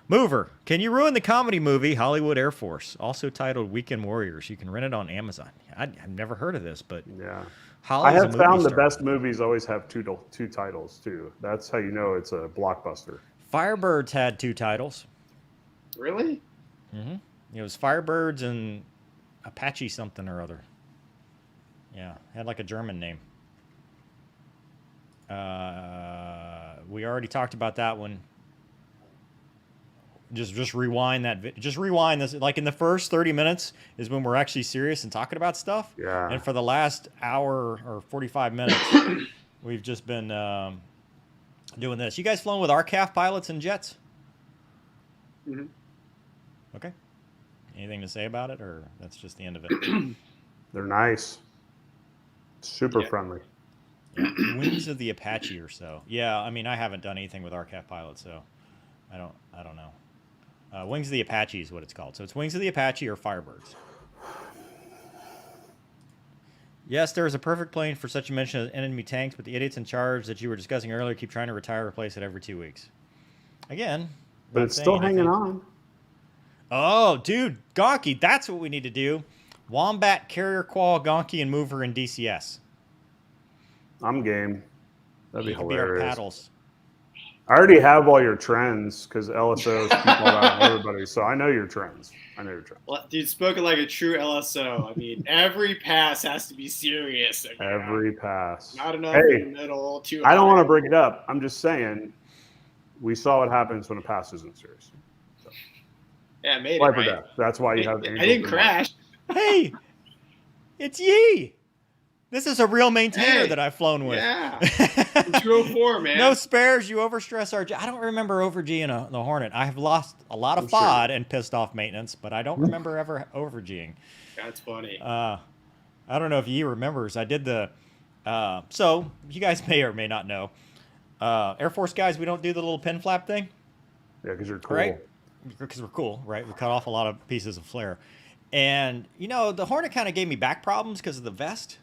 Mover, can you ruin the comedy movie Hollywood Air Force, also titled Weekend Warriors? You can rent it on Amazon. I've never heard of this, but yeah. Holly's I have found the best movies always have two titles, too. That's how you know it's a blockbuster. Firebirds had 2 titles. Really? Mm-hmm. It was Firebirds and Apache something or other. Yeah, had like a German name. We already talked about that one. Just rewind that. Just rewind this. Like in the first 30 minutes is when we're actually serious and talking about stuff. Yeah. And for the last hour or 45 minutes, we've just been doing this. You guys flown with RCAF pilots and jets? Mm-hmm. Okay. Anything to say about it, or that's just the end of it? They're nice. Super friendly. Yeah. Wings of the Apache or so. Yeah, I mean, I haven't done anything with RCAF pilots, so I don't know. Wings of the Apache is what it's called. So it's Wings of the Apache or Firebirds. Yes, there is a perfect plane for such a mention as enemy tanks, but the idiots in charge that you were discussing earlier keep trying to retire or replace it every 2 weeks. Again. But it's still hanging on. Oh, dude, Gonky, that's what we need to do. Wombat, Carrier Qual, Gonky, and Mover in DCS. I'm game. That'd be You could be our hilarious. paddles. I already have all your trends because LSOs keep all that on everybody. So I know your trends. Well, dude, spoken like a true LSO. I mean, every pass has to be serious. Every pass. Not enough in the middle. Too high. I don't want to break it up. I'm just saying, we saw what happens when a pass isn't serious. So. Yeah, made Life it right. or death. That's why you have. I didn't crash. Hey, it's Yee. This is a real maintainer that I've flown with. Yeah. 204, man. No spares. You overstress our. I don't remember overGing the Hornet. I have lost a lot of FOD and pissed off maintenance, but I don't remember ever overGing. That's funny. I don't know if Yee remembers. I did the. So you guys may or may not know. Air Force guys, we don't do the little pin flap thing. Yeah, because you're cool. Right? Because we're cool, right? We cut off a lot of pieces of flare. And, the Hornet kind of gave me back problems because of the vest.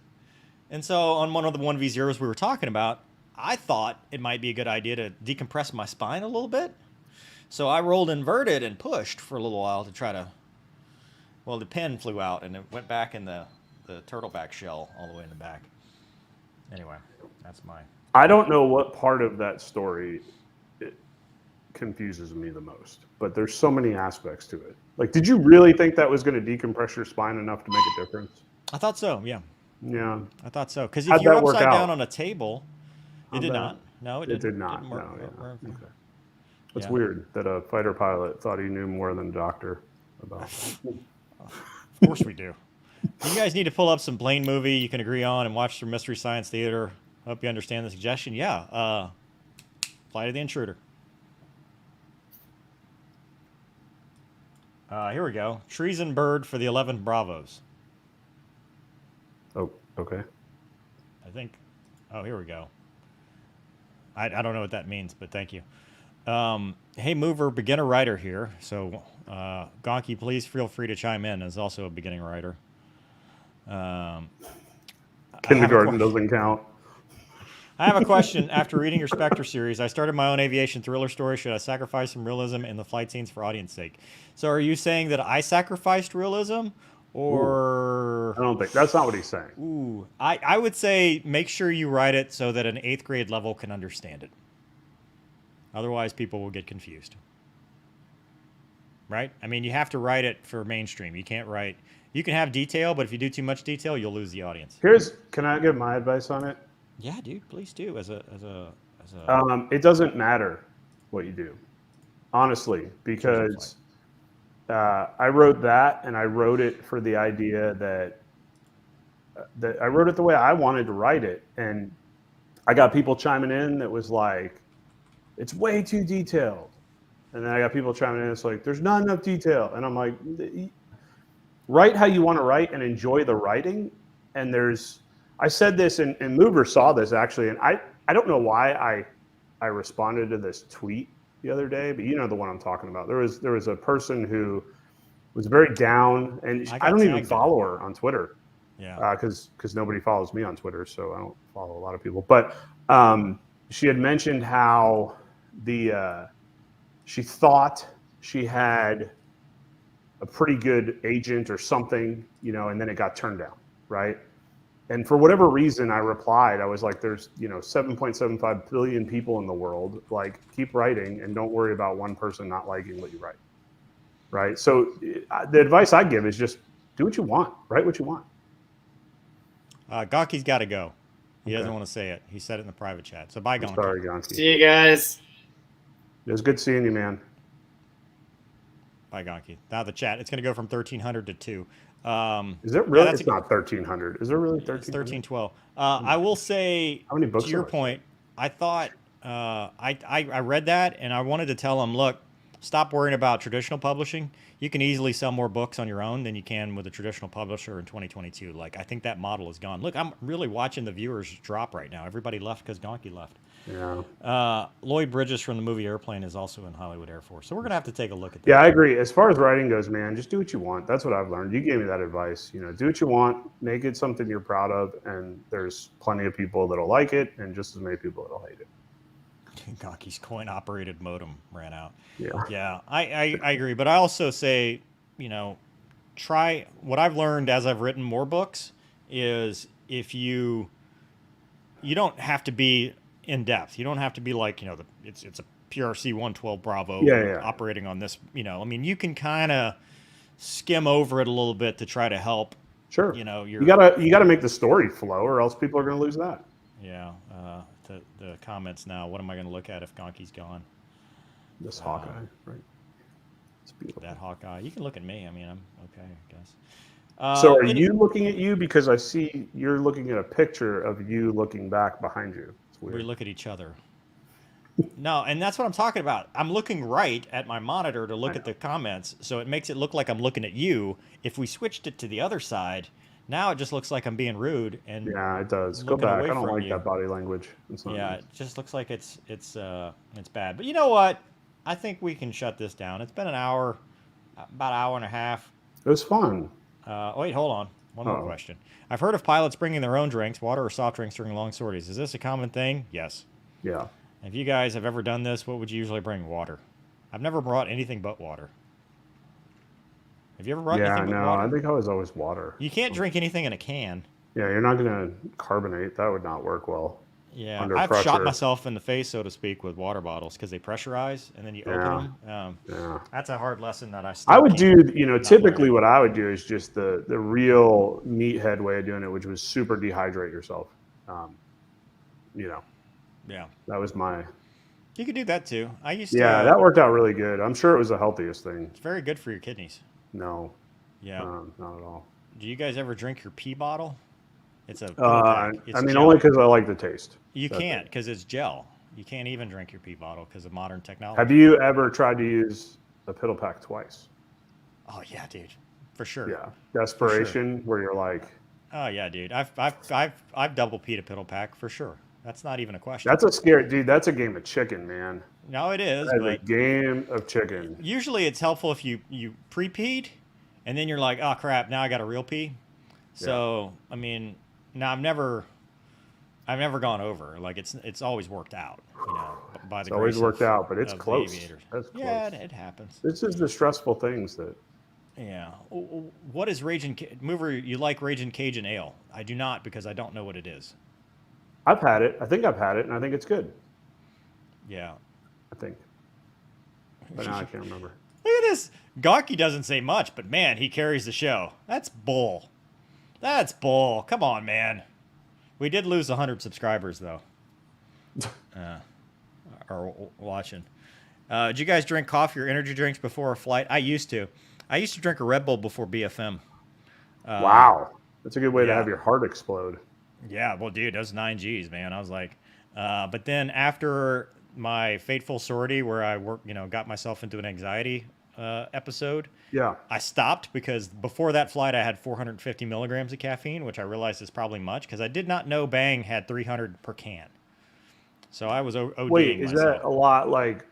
And so on one of the 1v0s we were talking about, I thought it might be a good idea to decompress my spine a little bit. So I rolled inverted and pushed for a little while to try to... Well, the pin flew out and it went back in the turtleback shell all the way in the back. Anyway, that's my... I don't know what part of that story confuses me the most, but there's so many aspects to it. Like, did you really think that was going to decompress your spine enough to make a difference? I thought so, yeah. Yeah. I thought so. Because if you're upside down on a table, it did not. No, it did not. Didn't work. No, yeah. Okay. It's weird that a fighter pilot thought he knew more than a doctor about it. Of course we do. You guys need to pull up some Blaine movie you can agree on and watch some Mystery Science Theater. Hope you understand the suggestion. Yeah. Flight of the Intruder. Here we go. Treason Bird for the 11 Bravos. Oh, okay. I think. Oh, here we go. I don't know what that means, but thank you. Hey, Mover, beginner writer here. So, Gonky, please feel free to chime in as also a beginning writer. Kindergarten doesn't count. I have a question. After reading your Spectre series, I started my own aviation thriller story. Should I sacrifice some realism in the flight scenes for audience sake? So are you saying that I sacrificed realism? Or... I don't think. That's not what he's saying. Ooh. I would say make sure you write it so that an 8th grade level can understand it. Otherwise, people will get confused. Right? I mean, you have to write it for mainstream. You can't write... You can have detail, but if you do too much detail, you'll lose the audience. Can I give my advice on it? Yeah, dude, please do. It doesn't matter what you do, honestly, because I wrote that, and I wrote it for the idea that I wrote it the way I wanted to write it, and I got people chiming in that was like, it's way too detailed, and then I got people chiming in, it's like, there's not enough detail, and I'm like, write how you want to write and enjoy the writing, and I said this, and Mover saw this actually, and I don't know why I responded to this tweet the other day, but you know the one I'm talking about. There was a person who was very down, and I don't even follow her on Twitter, because nobody follows me on Twitter, so I don't follow a lot of people. But she had mentioned how she thought she had a pretty good agent or something, and then it got turned down, right? And for whatever reason, I replied, I was like, there's, 7.75 billion people in the world. Like, keep writing and don't worry about one person not liking what you write. Right? So the advice I give is just do what you want. Write what you want. Gonky's got to go. He doesn't want to say it. He said it in the private chat. So bye, Gonky. Sorry, Gonky. See you guys. It was good seeing you, man. Bye, Gonky. Now the chat. It's going to go from 1,300 to 2. Is it really? It's not 1,300. Is there really 1,300? It's 1,312. I will say, how many books to your point, I thought I read that and I wanted to tell him, look, stop worrying about traditional publishing. You can easily sell more books on your own than you can with a traditional publisher in 2022. Like, I think that model is gone. Look, I'm really watching the viewers drop right now. Everybody left because Gonky left. Yeah. Lloyd Bridges from the movie Airplane is also in Hollywood Air Force. So we're going to have to take a look at that. Yeah, I agree. As far as writing goes, man, just do what you want. That's what I've learned. You gave me that advice. Do what you want, make it something you're proud of, and there's plenty of people that'll like it and just as many people that'll hate it. Gonky's coin-operated modem ran out. Yeah. Yeah, I agree. But I also say, try what I've learned as I've written more books is if you don't have to be in depth. You don't have to be like, it's a PRC 112 Bravo operating on this, I mean, you can kind of skim over it a little bit to try to help. Sure. You gotta make the story flow, or else people are gonna lose that. Yeah. The comments now. What am I gonna look at if Gonki's gone? This Hawkeye, right? It's beautiful. That Hawkeye. You can look at me. I mean, I'm okay, I guess. So are you looking at you? Because I see you're looking at a picture of you looking back behind you. It's weird. We look at each other. No, and that's what I'm talking about. I'm looking right at my monitor to look at the comments, so it makes it look like I'm looking at you. If we switched it to the other side, now it just looks like I'm being rude. And yeah, it does. Go back. I don't like that body language. Yeah, it just looks like it's bad. But you know what? I think we can shut this down. It's been an hour, about an hour and a half. It was fun. Wait, hold on. One more question. I've heard of pilots bringing their own drinks, water or soft drinks during long sorties. Is this a common thing? Yes. Yeah. If you guys have ever done this, what would you usually bring? Water. I've never brought anything but water. Have you ever brought anything but water? I think I was always water. You can't drink anything in a can. Yeah, you're not going to carbonate. That would not work well. Yeah, I've shot myself in the face, so to speak, with water bottles because they pressurize, and then you open them. That's a hard lesson that I would do, typically what I would do is just the real meathead way of doing it, which was super dehydrate yourself. Yeah. That was my... You could do that too. I used to... Yeah, that worked out really good. I'm sure it was the healthiest thing. It's very good for your kidneys. No. Yeah. Not at all. Do you guys ever drink your pee bottle? It's a... only because I like the taste. You can't, because it's gel. You can't even drink your pee bottle because of modern technology. Have you ever tried to use a piddle pack twice? Oh, yeah, dude. For sure. Yeah. Desperation, where you're like... Oh, yeah, dude. I've double peed a piddle pack for sure. That's not even a question. That's a scary... Dude, that's a game of chicken, man. No, it is. That's a game of chicken. Usually it's helpful if you pre-peed, and then you're like, oh, crap, now I got a real pee. So, I mean, now I've never gone over. Like, it's always worked out, by the It's always worked out, but it's close. That's close. Yeah, it happens. This is the stressful things that... Yeah. What is Mover, you like Raging Cajun Ale? I do not, because I don't know what it is. I've had it. I think I've had it, and I think it's good. Yeah. I think. But now I can't remember. Look at this. Gonki doesn't say much, but man, he carries the show. That's bull. That's bull. Come on, man. We did lose 100 subscribers, though. Are watching. Did you guys drink coffee or energy drinks before a flight? I used to. I used to drink a Red Bull before BFM. Wow. That's a good way to have your heart explode. Yeah, well, dude, those 9Gs, man. I was like, but then after my fateful sortie where I got myself into an anxiety episode, I stopped because before that flight I had 450 milligrams of caffeine, which I realized is probably much because I did not know Bang had 300 per can. So I was ODing Wait, is myself. that a lot, like,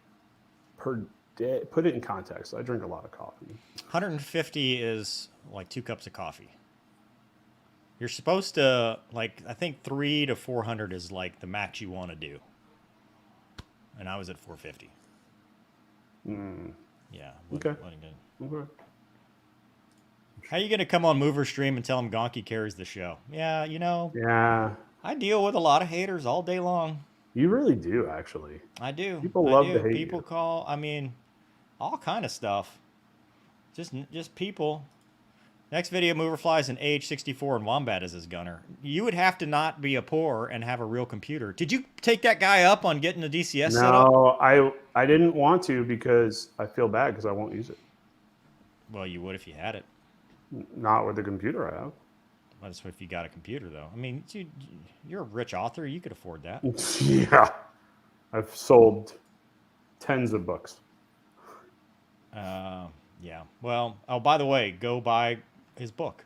per day? Put it in context. I drink a lot of coffee. 150 is like 2 cups of coffee. You're supposed to, like, I think 300 to 400 is like the max you want to do. And I was at 450. Yeah. Okay. How are you going to come on Mover Stream and tell him Gonki carries the show? Yeah, Yeah. I deal with a lot of haters all day long. You really do, actually. I do. People love to hate People call, all kind of stuff. Just people. Next video, Mover flies an AH-64 and Wombat as his gunner. You would have to not be a poor and have a real computer. Did you take that guy up on getting the DCS set up? No, I didn't want to because I feel bad because I won't use it. Well, you would if you had it. Not with the computer I have. That's if you got a computer, though. I mean, dude, you're a rich author. You could afford that. Yeah. I've sold tens of books. Yeah. Well, by the way, go buy his book.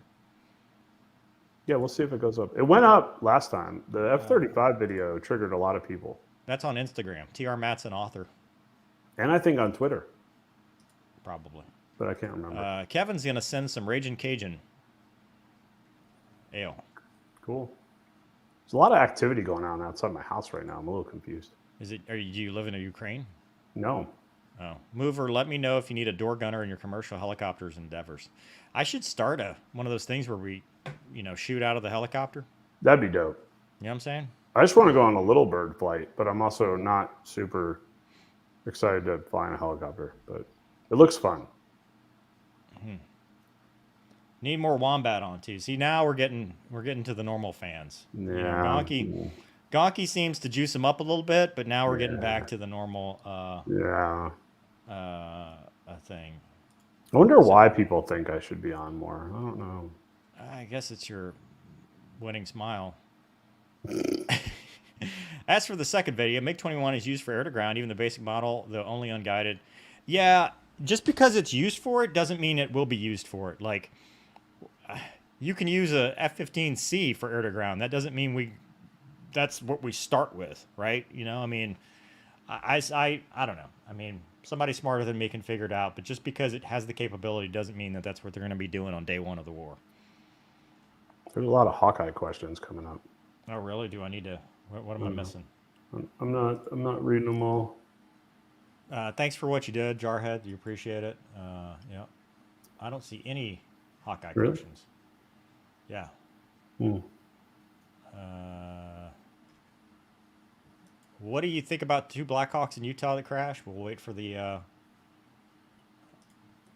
Yeah, we'll see if it goes up. It went up last time. The F-35 video triggered a lot of people. That's on Instagram. TR Mattson, author. And I think on Twitter. Probably. But I can't remember. Kevin's going to send some Raging Cajun ale. Cool. There's a lot of activity going on outside my house right now. I'm a little confused. Do you live in Ukraine? No. Oh, mover, let me know if you need a door gunner in your commercial helicopters endeavors. I should start one of those things where we, shoot out of the helicopter. That'd be dope. You know what I'm saying? I just want to go on a little bird flight, but I'm also not super excited to fly in a helicopter. But it looks fun. Need more wombat on too. See, now we're getting to the normal fans. Yeah. Gonky seems to juice them up a little bit, but now we're getting back to the normal thing. I wonder why people think I should be on more. I don't know. I guess it's your winning smile. As for the second video, MiG-21 is used for air-to-ground, even the basic model, though only unguided. Yeah, just because it's used for it doesn't mean it will be used for it. Like, you can use a F-15C for air-to-ground. That doesn't mean that's what we start with, right? I mean, I don't know. I mean, somebody smarter than me can figure it out, but just because it has the capability doesn't mean that that's what they're going to be doing on day one of the war. There's a lot of Hawkeye questions coming up. Oh, really? Do I need to? What am I missing? I'm not reading them all. Thanks for what you did, Jarhead. You appreciate it. Yeah. I don't see any Hawkeye questions. Yeah. What do you think about two Blackhawks in Utah that crashed? We'll wait for the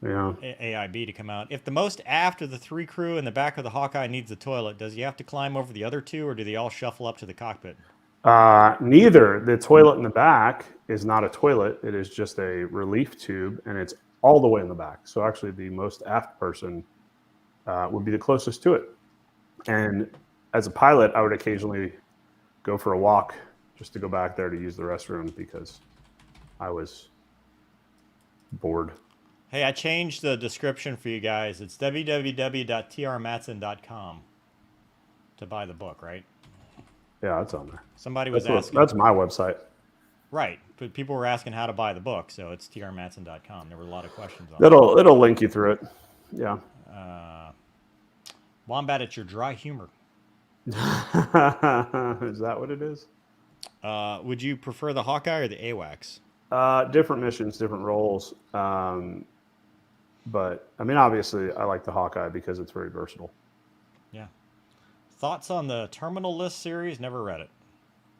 AIB to come out. If the most aft of the three crew in the back of the Hawkeye needs the toilet, does he have to climb over the other two, or do they all shuffle up to the cockpit? Neither. The toilet in the back is not a toilet. It is just a relief tube, and it's all the way in the back. So actually the most aft person would be the closest to it. And as a pilot, I would occasionally go for a walk just to go back there to use the restroom because I was bored. Hey, I changed the description for you guys. It's www.trmatson.com to buy the book, right? Yeah, that's on there. Somebody was asking. That's my website. Right, but people were asking how to buy the book, so it's trmatson.com. There were a lot of questions on It'll link you through it. Yeah. Wombat, it's your dry humor. Is that what it is? Would you prefer the Hawkeye or the AWACS? Different missions, different roles. But I mean, obviously, I like the Hawkeye because it's very versatile. Yeah. Thoughts on the Terminal List series? Never read it.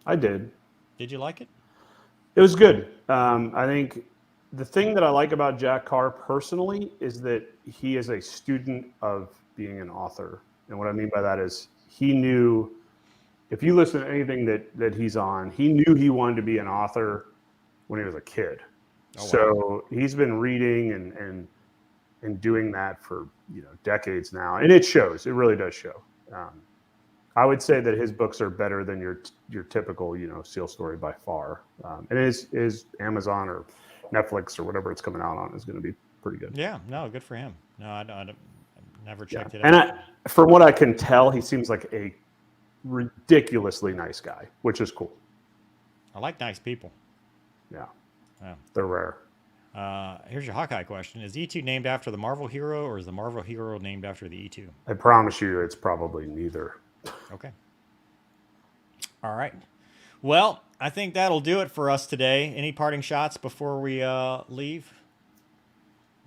I did. Did you like it? It was good. I think the thing that I like about Jack Carr personally is that he is a student of being an author. And what I mean by that is he knew, if you listen to anything that he's on, he knew he wanted to be an author when he was a kid. Oh, wow. So he's been reading and doing that for decades now. And it shows. It really does show. I would say that his books are better than your typical, SEAL story by far. And his Amazon or Netflix or whatever it's coming out on is going to be pretty good. Yeah, no, good for him. No, I never checked it out. And from what I can tell, he seems like a ridiculously nice guy, which is cool. I like nice people. Yeah, yeah. They're rare. Here's your Hawkeye question. Is E2 named after the Marvel hero, or is the Marvel hero named after the E2? I promise you it's probably neither. Okay. All right. Well, I think that'll do it for us today. Any parting shots before we leave?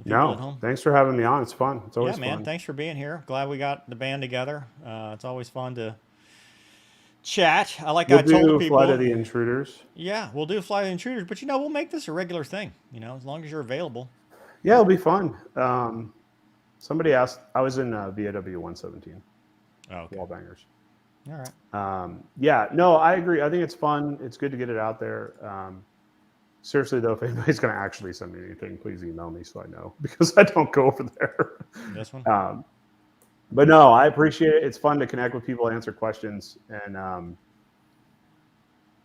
No. Thanks for having me on. It's fun. It's always fun. Yeah, man. Thanks for being here. Glad we got the band together. It's always fun to chat. I told people. Flight of the Intruders. Yeah, we'll do Flight of the Intruders, but we'll make this a regular thing. As long as you're available. Yeah, it'll be fun. Somebody asked. I was in VAW 117. Oh, okay. Wallbangers. All right. Yeah, no, I agree. I think it's fun. It's good to get it out there. Seriously, though, if anybody's going to actually send me anything, please email me so I know, because I don't go over there. This one? But no, I appreciate it. It's fun to connect with people, answer questions. And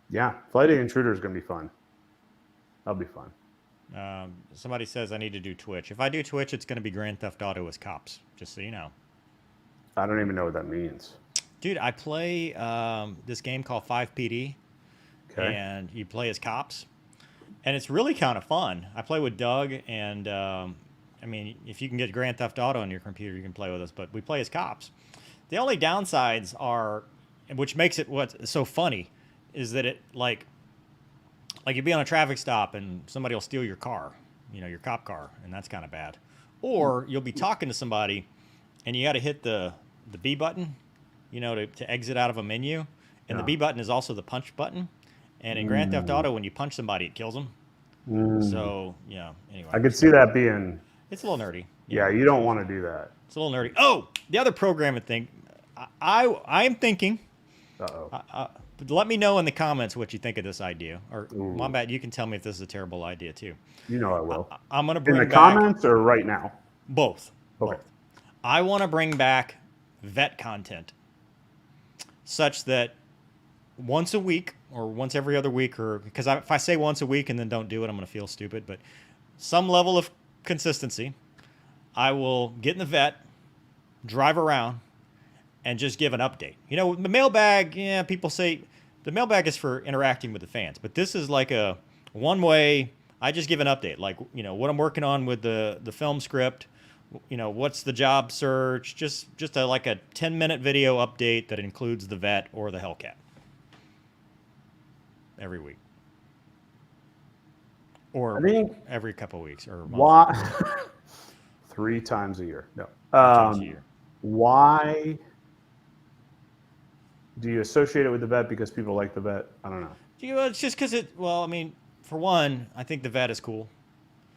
yeah, Flight of the Intruder is going to be fun. That'll be fun. Somebody says I need to do Twitch. If I do Twitch, it's going to be Grand Theft Auto as cops, just so you know. I don't even know what that means. Dude, I play this game called 5PD, and you play as cops. And it's really kind of fun. I play with Doug, and I mean, if you can get Grand Theft Auto on your computer, you can play with us. But we play as cops. The only downsides are, which makes it what's so funny, is that it Like you'll be on a traffic stop and somebody will steal your car, your cop car, and that's kind of bad. Or you'll be talking to somebody and you got to hit the B button, to exit out of a menu. And the B button is also the punch button. And in Grand Theft Auto, when you punch somebody, it kills them. So, anyway. I could see that being... It's a little nerdy. Yeah, you don't want to do that. It's a little nerdy. Oh, the other programming thing. I am thinking... Uh-oh. Let me know in the comments what you think of this idea. Or, Wombat, you can tell me if this is a terrible idea, too. You know I will. I'm going to bring in the back... comments or right now? Both. Okay. Both. I want to bring back vet content such that once a week or once every other week, or because if I say once a week and then don't do it, I'm going to feel stupid, but some level of consistency, I will get in the vet, drive around, and just give an update. The mailbag, people say the mailbag is for interacting with the fans, but this is like a one-way, I just give an update, like, what I'm working on with the film script, what's the job search, just like a 10-minute video update that includes the vet or the Hellcat. Every week. Or every couple of weeks. Or why? 3 times a year. No. 3 times a year. Why do you associate it with the vet because people like the vet? I don't know. It's just because for one, I think the vet is cool.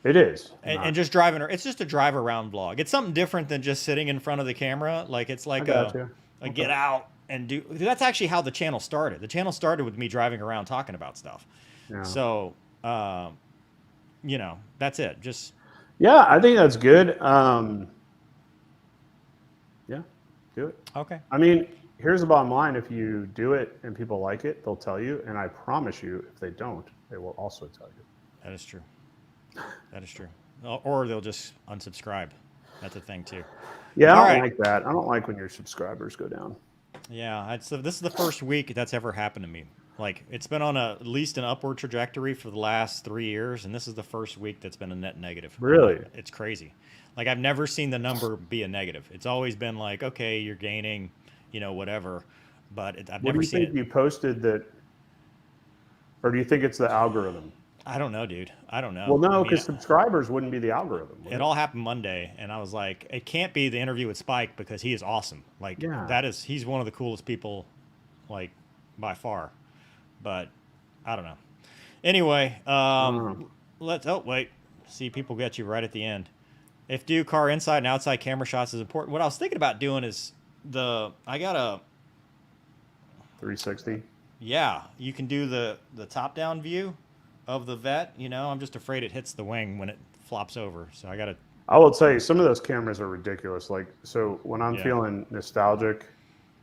It is. And just driving, it's just a drive around vlog. It's something different than just sitting in front of the camera. Like it's like get out and do. That's actually how the channel started. The channel started with me driving around talking about stuff. Yeah. So, that's it. Just. Yeah, I think that's good. Yeah, do it. Okay. Here's the bottom line. If you do it and people like it, they'll tell you. And I promise you, if they don't, they will also tell you. That is true. That is true. Or they'll just unsubscribe. That's a thing too. Yeah, I don't like that. I don't like when your subscribers go down. Yeah, this is the first week that's ever happened to me. Like it's been on at least an upward trajectory for the last 3 years, and this is the first week that's been a net negative. Really? It's crazy. Like I've never seen the number be a negative. It's always been like, okay, you're gaining, whatever. But I've never seen it. What do you think you posted that, or do you think it's the algorithm? I don't know, dude. I don't know. Well, no, because subscribers wouldn't be the algorithm. It all happened Monday, and I was like, it can't be the interview with Spike because he is awesome. Like, he's one of the coolest people, like, by far. But I don't know. Anyway, see, people get you right at the end. If do car inside and outside camera shots is important. What I was thinking about doing is I got a 360. Yeah, you can do the top-down view of the vet. I'm just afraid it hits the wing when it flops over. So I will tell you, some of those cameras are ridiculous. Like, so when I'm feeling nostalgic,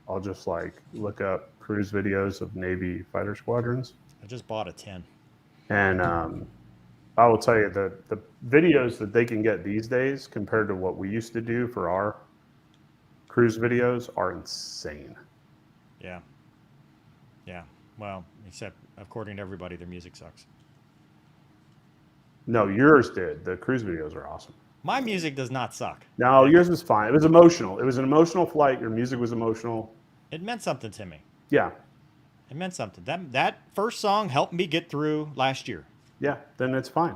I'll just like look up cruise videos of Navy fighter squadrons. I just bought a 10. And I will tell you that the videos that they can get these days compared to what we used to do for our cruise videos are insane. Yeah. Yeah. Well, except according to everybody, their music sucks. No, yours did. The cruise videos are awesome. My music does not suck. No, yours was fine. It was emotional. It was an emotional flight. Your music was emotional. It meant something to me. Yeah. It meant something. That first song helped me get through last year. Yeah, then it's fine.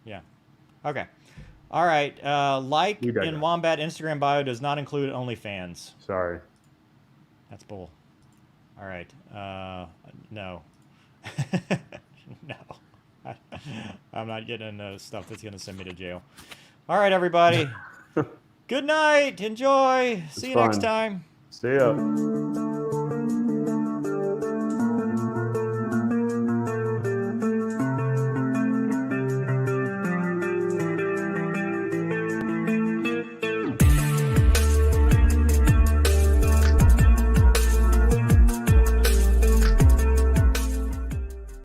Yeah. Okay. All right. In Wombat Instagram bio does not include OnlyFans. Sorry. That's bull. All right. No. No. I'm not getting into stuff that's going to send me to jail. All right, everybody. Good night. Enjoy. See you next time. Stay up.